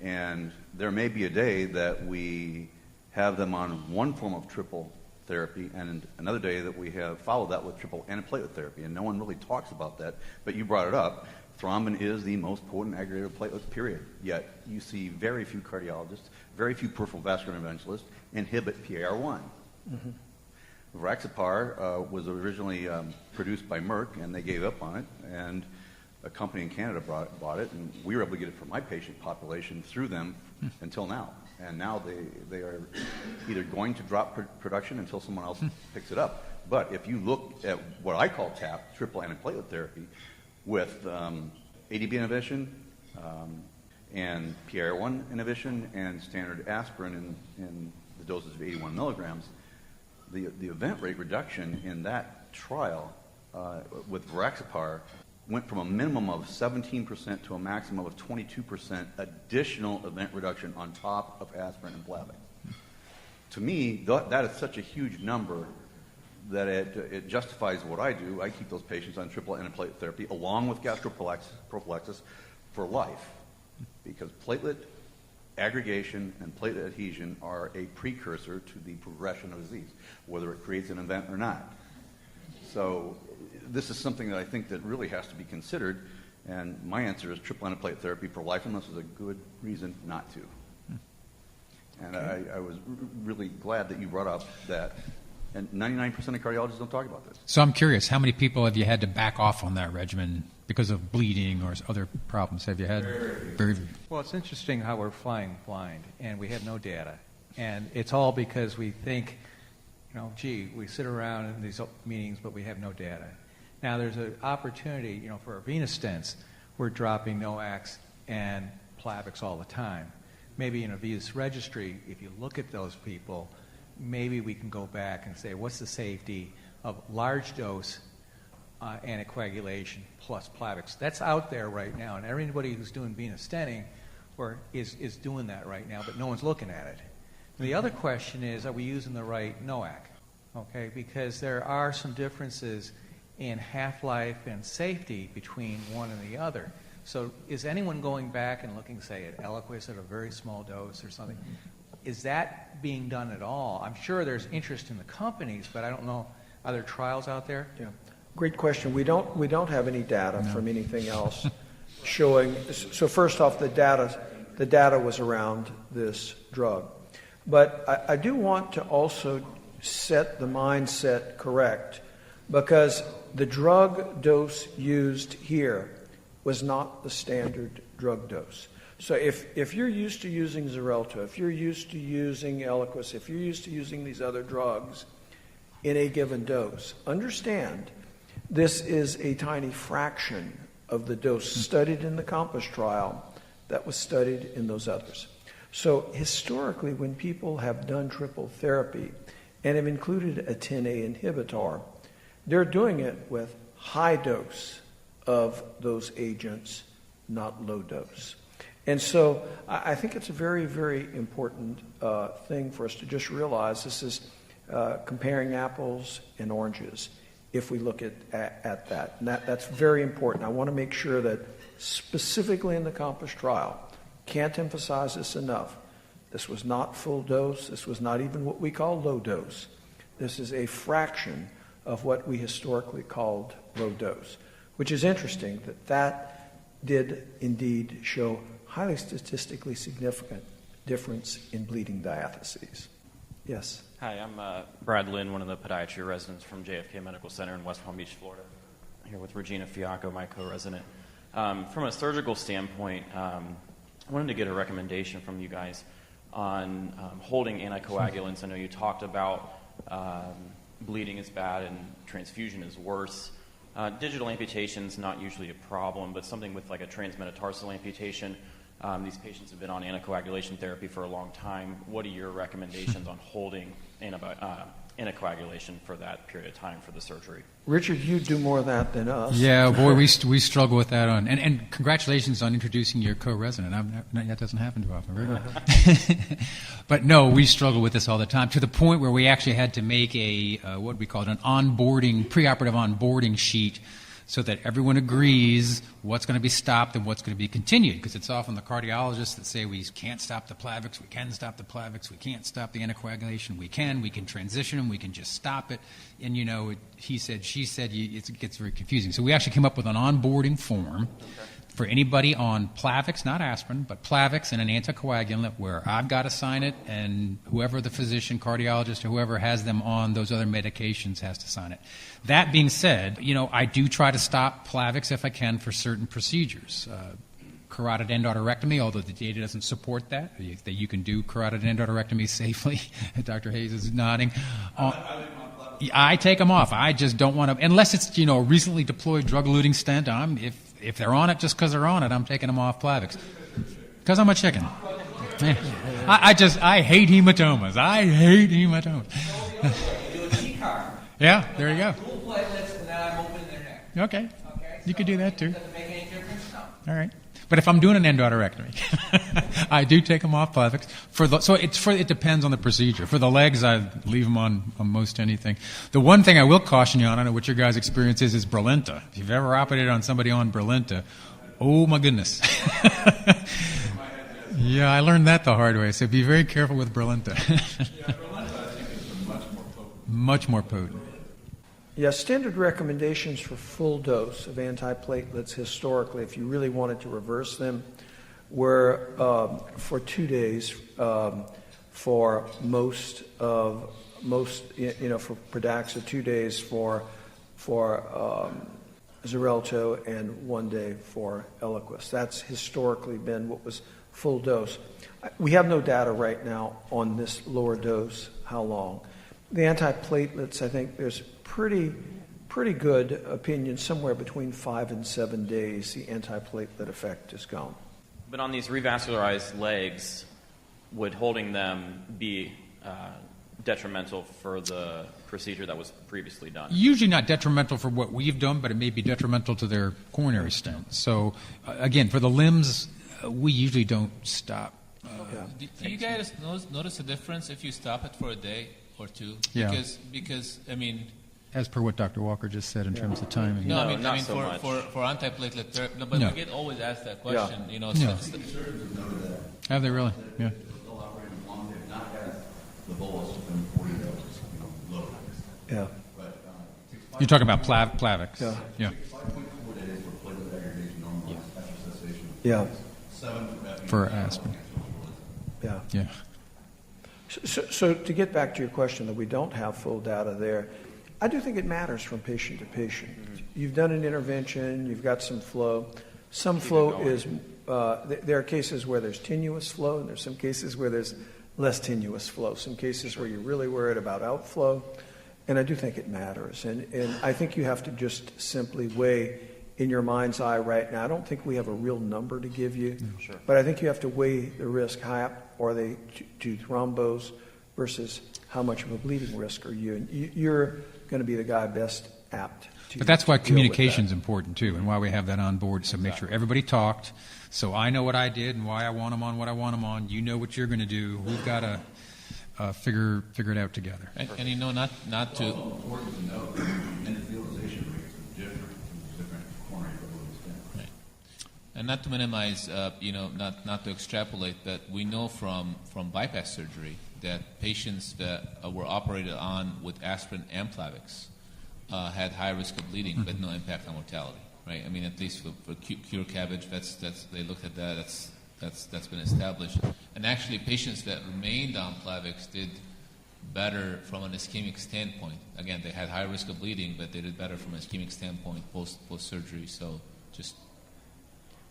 F: And there may be a day that we have them on one form of triple therapy, and another day that we have followed that with triple antiplatelet therapy. And no one really talks about that, but you brought it up. Thrombin is the most potent aggregator of platelets, period. Yet you see very few cardiologists, very few peripheral vascular interventionalists inhibit PAR1. Vraxapar was originally produced by Merck, and they gave up on it, and a company in Canada bought it, and we were able to get it for my patient population through them until now. And now they are either going to drop production until someone else picks it up. But if you look at what I call TAP, triple antiplatelet therapy, with ADB inhibition and PAR1 inhibition and standard aspirin in the doses of 81 milligrams, the event rate reduction in that trial with Vraxapar went from a minimum of 17% to a maximum of 22% additional event reduction on top of aspirin and Plavix. To me, that is such a huge number that it justifies what I do. I keep those patients on triple antiplatelet therapy along with gastroprophylaxis for life, because platelet aggregation and platelet adhesion are a precursor to the progression of disease, whether it creates an event or not. So this is something that I think that really has to be considered, and my answer is triple antiplatelet therapy for life, unless there's a good reason not to. And I was really glad that you brought up that, and 99% of cardiologists don't talk about this.
E: So I'm curious, how many people have you had to back off on that regimen because of bleeding or other problems? Have you had? Very few.
C: Well, it's interesting how we're flying blind, and we have no data. And it's all because we think, we sit around in these meetings, but we have no data. Now, there's an opportunity, for our venous stents.
G: were dropping NOACs and Plavix all the time. Maybe in a VIS registry, if you look at those people, maybe we can go back and say, what's the safety of large dose anticoagulation plus Plavix? That's out there right now, and everybody who's doing venous stenting is doing that right now, but no one's looking at it. And the other question is, are we using the right NOAC? Okay, because there are some differences in half-life and safety between one and the other. So is anyone going back and looking, say, at Eliquis at a very small dose or something? Is that being done at all? I'm sure there's interest in the companies, but I don't know. Are there trials out there?
A: Yeah, great question. We don't have any data from anything else showing. So first off, the data was around this drug, but I do want to also set the mindset correct, because the drug dose used here was not the standard drug dose. So if you're used to using Xarelto, if you're used to using Eliquis, if you're used to using these other drugs in a given dose, understand this is a tiny fraction of the dose studied in the COMPASS trial that was studied in those others. So historically, when people have done triple therapy and have included a 10A inhibitor, they're doing it with high dose of those agents, not low dose. And so I think it's a very, very important thing for us to just realize this is comparing apples and oranges if we look at that. And that's very important. I want to make sure that specifically in the COMPASS trial, can't emphasize this enough, this was not full dose. This was not even what we call low dose. This is a fraction of what we historically called low dose, which is interesting that did indeed show highly statistically significant difference in bleeding diatheses. Yes?
H: Hi, I'm Brad Lynn, one of the podiatry residents from JFK Medical Center in West Palm Beach, Florida. I'm here with Regina Fiacco, my co-resident. From a surgical standpoint, I wanted to get a recommendation from you guys on holding anticoagulants. I know you talked about bleeding is bad and transfusion is worse. Digital amputation is not usually a problem, but something with like a transmetatarsal amputation, these patients have been on anticoagulation therapy for a long time. What are your recommendations on holding anticoagulation for that period of time for the surgery?
A: Richard, you do more of that than us.
E: Yeah, boy, we struggle with that. And congratulations on introducing your co-resident. That doesn't happen too often. Very good. But no, we struggle with this all the time, to the point where we actually had to make what we call an preoperative onboarding sheet, so that everyone agrees what's going to be stopped and what's going to be continued, because it's often the cardiologists that say we can't stop the Plavix, we can stop the Plavix, we can't stop the anticoagulation, we can transition them, we can just stop it. And, he said, she said, it gets very confusing. So we actually came up with an onboarding form for anybody on Plavix, not aspirin, but Plavix and an anticoagulant, where I've got to sign it, and whoever the physician, cardiologist, or whoever has them on those other medications has to sign it. That being said, I do try to stop Plavix if I can for certain procedures. Carotid endarterectomy, although the data doesn't support that you can do carotid endarterectomy safely. Dr. Hayes is nodding. I take them off. I just don't want to, unless it's a recently deployed drug-eluting stent. If they're on it just because they're on it, I'm taking them off Plavix. Because I'm a chicken. I hate hematomas. I hate hematomas. Yeah, there you go. Okay. You could do that too. All right. But if I'm doing an endarterectomy, I do take them off Plavix. It depends on the procedure. For the legs, I leave them on most anything. The one thing I will caution you on, I don't know what your guys' experience is Brilinta. If you've ever operated on somebody on Brilinta, oh my goodness. Yeah, I learned that the hard way. So be very careful with Brilinta. Much more potent.
A: Yeah, standard recommendations for full dose of antiplatelets historically, if you really wanted to reverse them, were for 2 days for most, for Pradaxa, 2 days for Xarelto, and 1 day for Eliquis. That's historically been what was full dose. We have no data right now on this lower dose, how long. The antiplatelets, I think there's pretty pretty good opinion, somewhere between 5 and 7 days, the antiplatelet effect is gone.
H: But on these revascularized legs, would holding them be detrimental for the procedure that was previously done?
E: Usually not detrimental for what we've done, but it may be detrimental to their coronary stent. So, again, for the limbs, we usually don't stop.
B: Do you guys notice a difference if you stop it for a day or two?
E: Yeah.
B: Because I mean,
E: As per what Dr. Walker just said in terms of timing.
B: no,
H: No,
B: I mean,
H: not so much.
B: for antiplatelet therapy, no, but
E: No.
B: we get always asked that question. You know,
E: Yeah. Have they really? Yeah.
F: Still operating as long as they've not had the bolus within 40 doses, low.
A: Yeah.
F: But
E: You're talking about Plavix.
A: Yeah.
E: Yeah.
F: 5.4 days for platelet aggregation normalized after cessation.
A: Yeah.
F: 7
E: For aspirin.
A: Yeah.
E: Yeah.
A: So to get back to your question that we don't have full data there, I do think it matters from patient to patient. You've done an intervention, you've got some flow. Some flow is, there are cases where there's tenuous flow, and there's some cases where there's less tenuous flow, some cases where you're really worried about outflow, and I do think it matters. And I think you have to just simply weigh in your mind's eye right now. I don't think we have a real number to give you, but I think you have to weigh the risk. How apt are they to thrombose versus how much of a bleeding risk are you? And you're going to be the guy best apt to.
E: But that's why
A: deal with
E: communication is
A: that.
E: important too, and why we have that on board. So make sure everybody talked. So I know what I did and why I want them on what I want them on. You know what you're going to do. We've got to figure it out together.
B: and you know, not to.
F: important to note that endothelialization rates are different in different coronary arteries.
B: Right. And not to minimize, not to extrapolate, but we know from bypass surgery that patients that were operated on with aspirin and Plavix had high risk of bleeding, but no impact on mortality. Right? I mean, at least for cure CABG, they looked at that. That's been established. And actually, patients that remained on Plavix did better from an ischemic standpoint. Again, they had high risk of bleeding, but they did better from an ischemic standpoint post surgery. So just.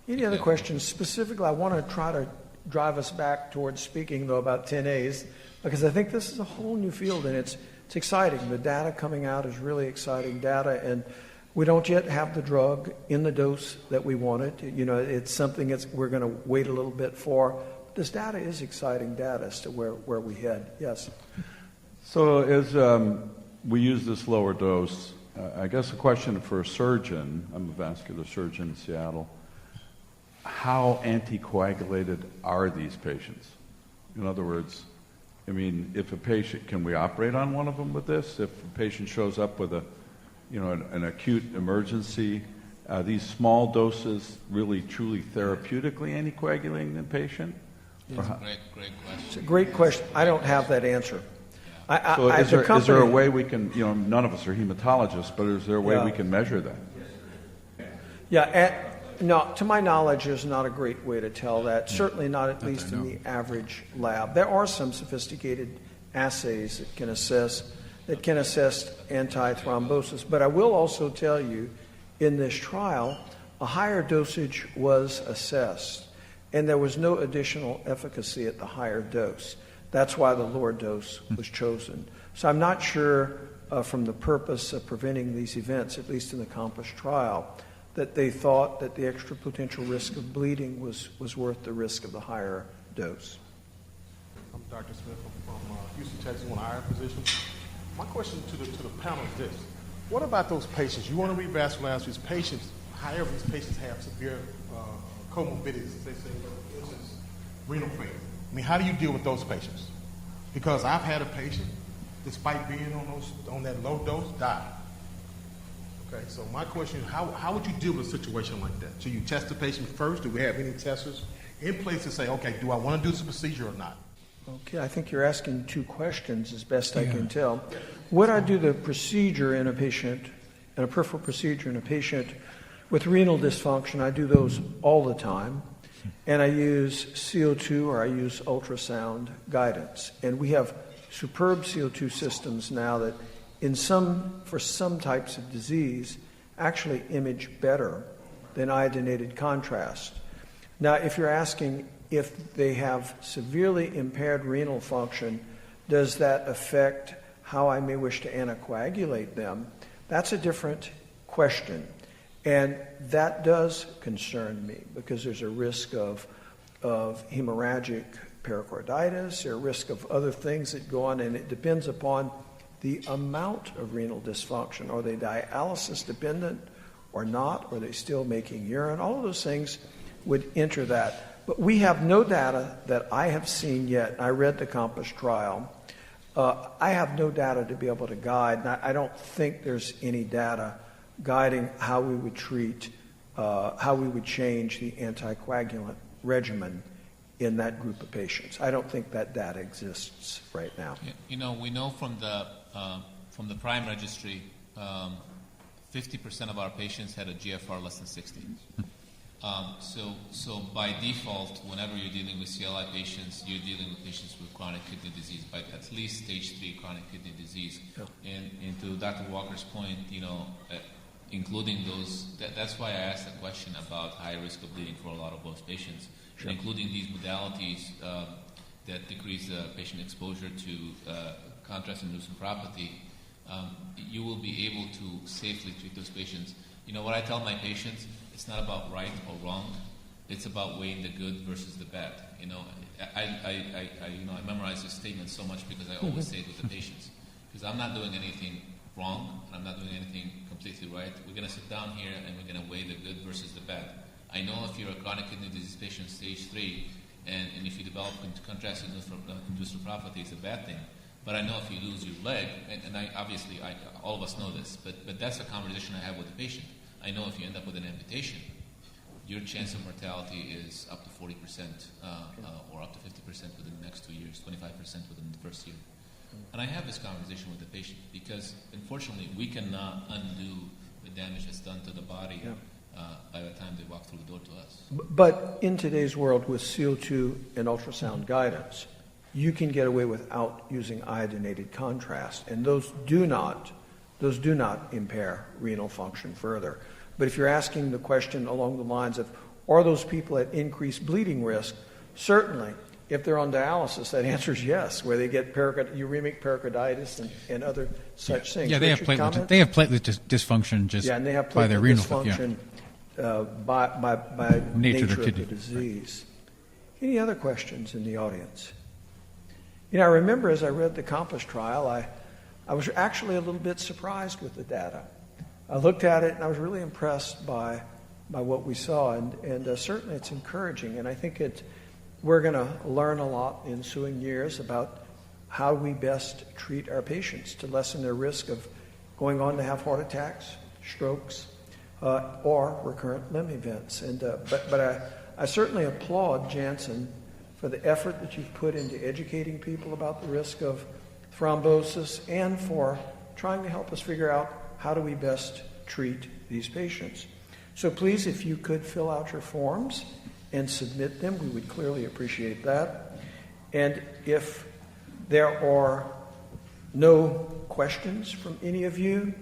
A: Any other questions? Specifically, I want to try to drive us back towards speaking, though, about 10As, because I think this is a whole new field, and it's exciting. The data coming out is really exciting data, and we don't yet have the drug in the dose that we wanted. You know, it's something we're going to wait a little bit for. This data is exciting data as to where we head. Yes?
I: So as we use this lower dose, I guess a question for a surgeon, I'm a vascular surgeon in Seattle, how anticoagulated are these patients? In other words, I mean, if a patient, can we operate on one of them with this? If a patient shows up with an acute emergency, are these small doses really truly therapeutically anticoagulating the patient?
B: It's a great question.
A: It's a great question. I don't have that answer.
I: So is there a way we can, none of us are hematologists, but is there a way we can measure that?
A: Yeah, no, to my knowledge, there's not a great way to tell that, certainly not at least in the average lab. There are some sophisticated assays that can assess antithrombosis, but I will also tell you, in this trial, a higher dosage was assessed, and there was no additional efficacy at the higher dose. That's why the lower dose was chosen. So I'm not sure from the purpose of preventing these events, at least in the COMPASS trial, that they thought that the extra potential risk of bleeding was worth the risk of the higher dose.
J: I'm Dr. Smith. I'm from Houston, Texas, one of our physicians. My question to the panel is this. What about those patients? You want to revascularize these patients, however these patients have severe comorbidities, as they say, for instance, renal failure. I mean, how do you deal with those patients? Because I've had a patient, despite being on that low dose, die. Okay, so my question is, how would you deal with a situation like that? Do you test the patient first? Do we have any testers in place to say, okay, do I want to do this procedure or not?
A: Okay, I think you're asking two questions as best I can tell. Would I do the procedure in a patient, in a peripheral procedure in a patient with renal dysfunction? I do those all the time. And I use CO2 or I use ultrasound guidance. And we have superb CO2 systems now that for some types of disease actually image better than iodinated contrast. Now, if you're asking if they have severely impaired renal function, does that affect how I may wish to anticoagulate them? That's a different question. And that does concern me because there's a risk of hemorrhagic pericarditis, or a risk of other things that go on, and it depends upon the amount of renal dysfunction. Are they dialysis dependent or not? Are they still making urine? All of those things would enter that. But we have no data that I have seen yet. I read the COMPASS trial. I have no data to be able to guide, and I don't think there's any data guiding how we would treat, how we would change the anticoagulant regimen in that group of patients. I don't think that data exists right now.
B: We know from the PRIME registry, 50% of our patients had a GFR less than 60. So by default, whenever you're dealing with CLI patients, you're dealing with patients with chronic kidney disease, by at least stage 3 chronic kidney disease.
A: Yeah.
B: And to Dr. Walker's point, including those, that's why I asked the question about high risk of bleeding for a lot of those patients,
A: Sure.
B: including these modalities that decrease patient exposure to contrast-induced nephropathy. You will be able to safely treat those patients. What I tell my patients, it's not about right or wrong. It's about weighing the good versus the bad. I memorize this statement so much because I always say it with the patients. Because I'm not doing anything wrong, and I'm not doing anything completely right. We're going to sit down here and we're going to weigh the good versus the bad. I know if you're a chronic kidney disease patient, stage 3, and if you develop contrast-induced nephropathy, it's a bad thing. But I know if you lose your leg, and all of us know this, but that's a conversation I have with the patient. I know if you end up with an amputation, your chance of mortality is up to 40% or up to 50% within the next 2 years, 25% within the first year. And I have this conversation with the patient because, unfortunately, we cannot undo the damage that's done to the body by the time they walk through the door to us.
A: But in today's world with CO2 and ultrasound guidance, you can get away without using iodinated contrast, and those do not impair renal function further. But if you're asking the question along the lines of, are those people at increased bleeding risk? Certainly. If they're on dialysis, that answer is yes, where they get uremic pericarditis and other such things.
E: Yeah, they have platelet dysfunction just
A: and they have
E: by their renal
A: dysfunction by nature of the disease. Right. Any other questions in the audience? I remember as I read the COMPASS trial, I was actually a little bit surprised with the data. I looked at it and I was really impressed by what we saw, and certainly it's encouraging, and I think we're going to learn a lot in ensuing years about how we best treat our patients to lessen their risk of going on to have heart attacks, strokes, or recurrent limb events. But I certainly applaud Janssen for the effort that you've put into educating people about the risk of thrombosis and for trying to help us figure out how do we best treat these patients. So please, if you could fill out your forms and submit them, we would clearly appreciate that. And if there are no questions from any of you,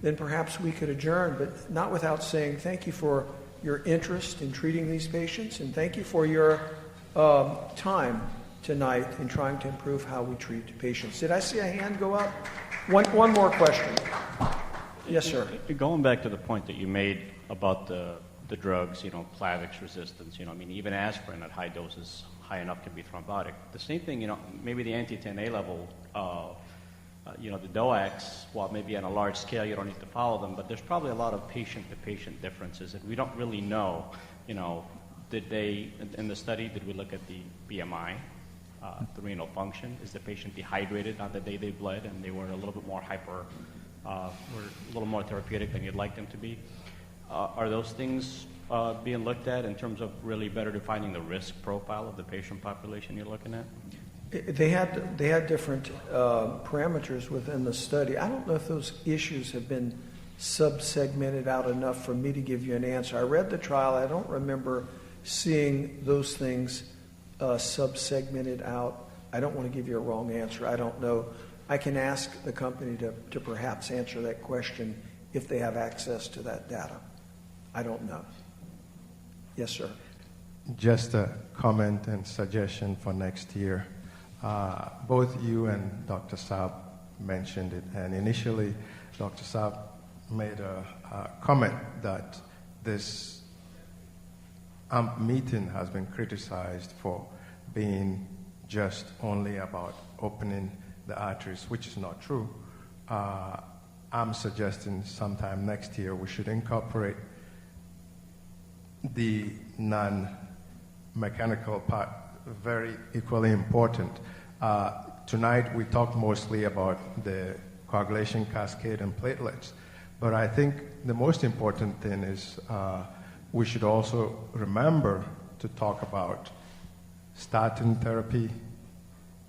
A: then perhaps we could adjourn, but not without saying thank you for your interest in treating these patients, and thank you for your time tonight in trying to improve how we treat patients. Did I see a hand go up? One more question. Yes, sir.
K: Going back to the point that you made about the drugs, Plavix resistance, even aspirin at high doses, high enough can be thrombotic. The same thing, maybe the anti-10A level, the DOACs, while maybe on a large scale you don't need to follow them, but there's probably a lot of patient-to-patient differences, and we don't really know, did they, in the study, did we look at the BMI, the renal function? Is the patient dehydrated on the day they bled and they were a little bit more were a little more therapeutic than you'd like them to be? Are those things being looked at in terms of really better defining the risk profile of the patient population you're looking at?
A: They had different parameters within the study. I don't know if those issues have been sub-segmented out enough for me to give you an answer. I read the trial. I don't remember seeing those things sub-segmented out. I don't want to give you a wrong answer. I don't know. I can ask the company to perhaps answer that question if they have access to that data. I don't know. Yes, sir.
L: Just a comment and suggestion for next year. Both you and Dr. Saab mentioned it, and initially Dr. Saab made a comment that this meeting has been criticized for being just only about opening the arteries, which is not true. I'm suggesting sometime next year we should incorporate the non-mechanical part, very equally important. Tonight we talked mostly about the coagulation cascade and platelets, but I think the most important thing is we should also remember to talk about statin therapy,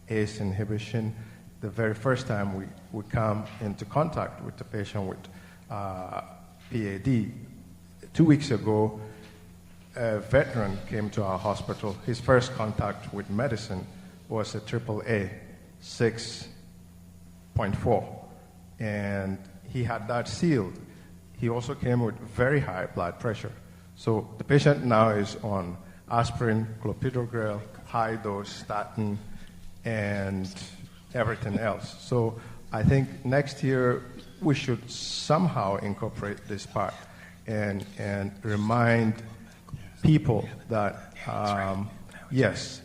L: ACE inhibition. The very first time we come into contact with the patient with PAD, 2 weeks ago, a veteran came to our hospital. His first contact with medicine was a AAA 6.4, and he had that sealed. He also came with very high blood pressure. So the patient now is on aspirin, clopidogrel, high-dose statin, and everything else. So I think next year we should somehow incorporate this part and remind people that yes,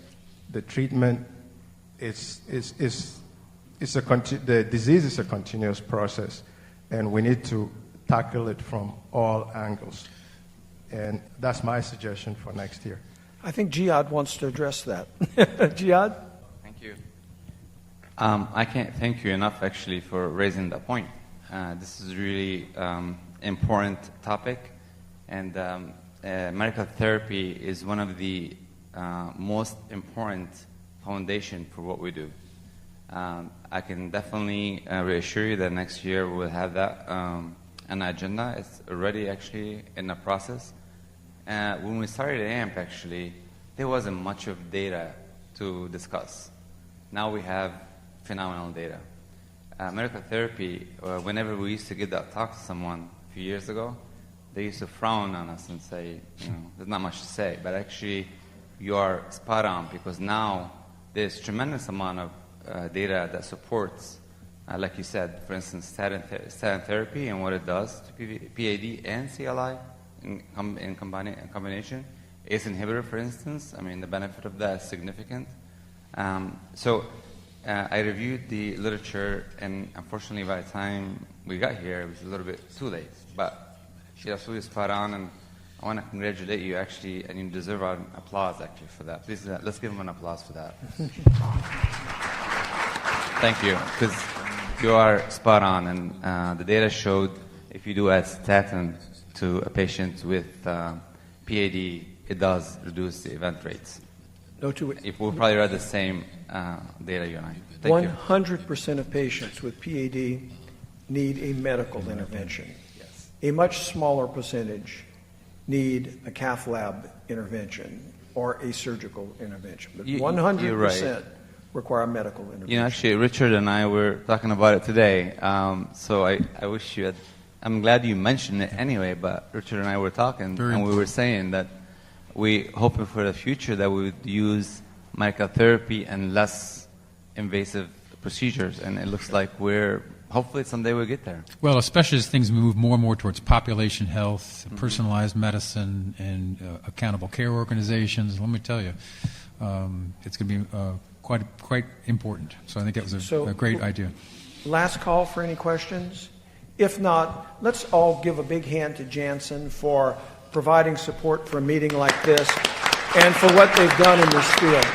L: the treatment the disease is a continuous process, and we need to tackle it from all angles. And that's my suggestion for next year.
A: I think Jihad wants to address that. Jihad?
D: Thank you. I can't thank you enough, actually, for raising that point. This is really important topic, and medical therapy is one of the most important foundation for what we do. I can definitely reassure you that next year we'll have that an agenda. It's already actually in the process. When we started AMP, actually, there wasn't much of data to discuss. Now we have phenomenal data. Medical therapy, whenever we used to give that talk to someone a few years ago, they used to frown on us and say, there's not much to say. But actually, you are spot on, because now there's tremendous amount of data that supports, like you said, for instance, statin therapy and what it does to PAD and CLI in combination. ACE inhibitor, for instance, the benefit of that is significant. So I reviewed the literature, and unfortunately by the time we got here, it was a little bit too late. But you're absolutely spot on, and I want to congratulate you, actually, and you deserve an applause, actually, for that. Please, let's give him an applause for that. Thank you, because you are spot on, and the data showed if you do add statin to a patient with PAD, it does reduce the event rates.
A: No,
D: if we'll probably read the same data you and I. Thank you.
A: 100% of patients with PAD need a medical intervention. Yes. A much smaller percentage need a cath lab intervention or a surgical intervention. But 100%
D: right.
A: require medical intervention.
D: Actually, Richard and I were talking about it today. So I wish you had. I'm glad you mentioned it anyway, but Richard and I were talking, and we were saying that we hoping for the future that we would use medical therapy and less invasive procedures, and it looks like hopefully someday we'll get there.
E: Well, especially as things move more and more towards population health, personalized medicine, and accountable care organizations. Let me tell you, it's going to be quite important. So I think that was a great idea.
A: Last call for any questions? If not, let's all give a big hand to Janssen for providing support for a meeting like this and for what they've done in this field.